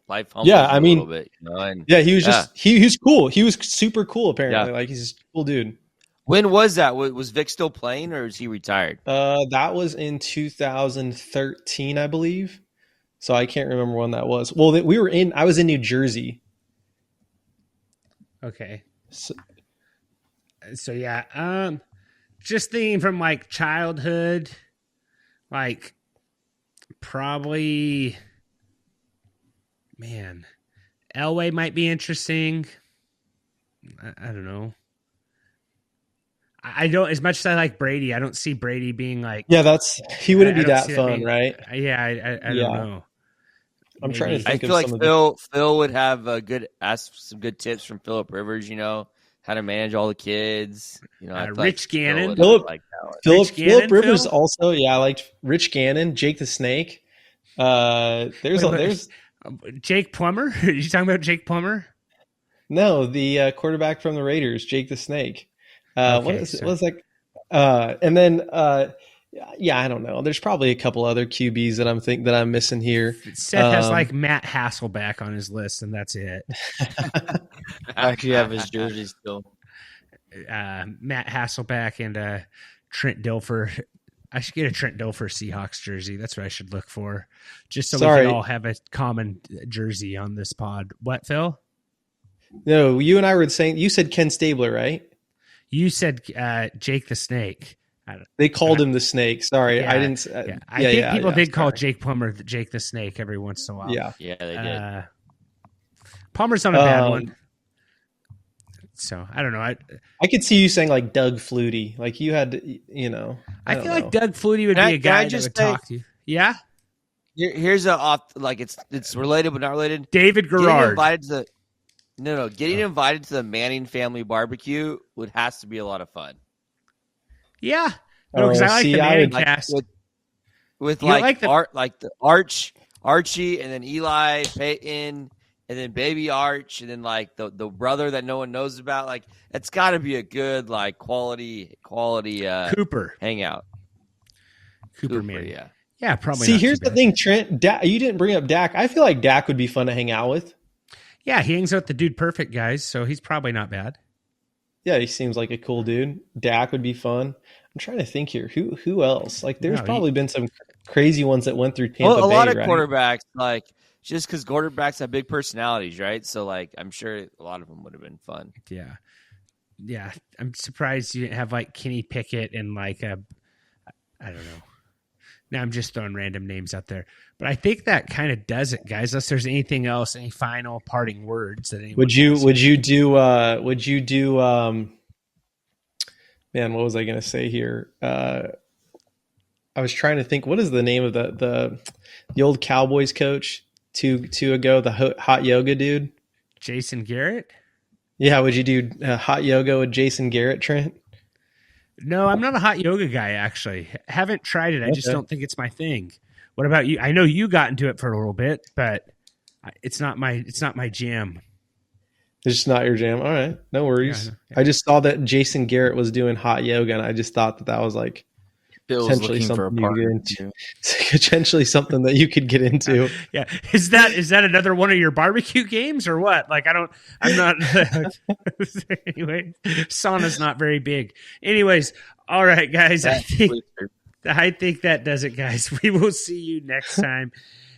Life humbles Yeah, I you mean, a little bit. And, yeah, he was just he's cool. He was super cool. Apparently, Yeah. he's a cool dude. When was that? Was Vic still playing, or is he retired? That was in 2013, I believe. So I can't remember when that was. Well, I was in New Jersey. Okay. So yeah, just thinking from childhood, probably, man, Elway might be interesting. I don't know. I don't, as much as I like Brady, I don't see Brady being yeah, he wouldn't be I don't that see fun, being, right? Yeah, I don't know. I'm trying to I think feel of like some Phil would have ask some good tips from Phillip Rivers. How to manage all the kids. I feel Rich Gannon. Phillip Rivers also. Yeah, I liked Rich Gannon, Jake the Snake. There's Jake Plummer. Are you talking about Jake Plummer? No, the quarterback from the Raiders, Jake the Snake. Okay, what is that? And then, yeah, I don't know. There's probably a couple other QBs that I'm missing here. Seth has like Matt Hasselback on his list, and that's it. I actually have his jersey still. Matt Hasselback and Trent Dilfer. I should get a Trent Dilfer Seahawks jersey. That's what I should look for, just so we can all have a common jersey on this pod. What, Phil? No, you and I were saying. You said Ken Stabler, right? You said Jake the Snake. They called him the Snake. Sorry, yeah, I didn't. I think people did call Jake Plummer Jake the Snake every once in a while. Yeah, they did. Palmer's not a bad one. So I don't know. I could see you saying like Doug Flutie. Like you had, I feel like Doug Flutie would be a guy that would talk to you. Yeah. Here's it's related but not related. David Garrard. Getting invited to the Manning family barbecue has to be a lot of fun. Yeah. No, because I like the Manning cast. With the Archie, and then Eli, Peyton, and then baby Arch, and then like the brother that no one knows about. Like it's got to be a good like quality Cooper hangout. Cooper Manning. Yeah, probably. See, here's the thing, Trent. You didn't bring up Dak. I feel like Dak would be fun to hang out with. Yeah, he hangs out with the Dude Perfect guys, so he's probably not bad. Yeah, he seems like a cool dude. Dak would be fun. I'm trying to think here. Who else? Like, there's probably been some crazy ones that went through Tampa Bay. A lot of quarterbacks, like just because quarterbacks have big personalities, right? So, like, I'm sure a lot of them would have been fun. Yeah. I'm surprised you didn't have like Kenny Pickett and like I don't know. Now I'm just throwing random names out there, but I think that kind of does it, guys. Unless there's anything else, any final parting words that anyone would you do? Man, what was I going to say here? I was trying to think. What is the name of the old Cowboys coach two ago? The hot yoga dude, Jason Garrett. Yeah, would you do hot yoga with Jason Garrett, Trent? No, I'm not a hot yoga guy, actually. Haven't tried it. I just don't think it's my thing. What about you? I know you got into it for a little bit, but it's not my jam. It's just not your jam. All right. No worries. Yeah. I just saw that Jason Garrett was doing hot yoga, and I just thought that was like potentially something that you could get into. Yeah. Is that another one of your barbecue games or what? Like I'm not anyway, sauna's not very big. Anyways, all right, guys. I think that does it, guys. We will see you next time.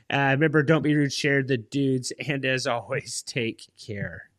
Remember, don't be rude, share the dudes, and as always, take care.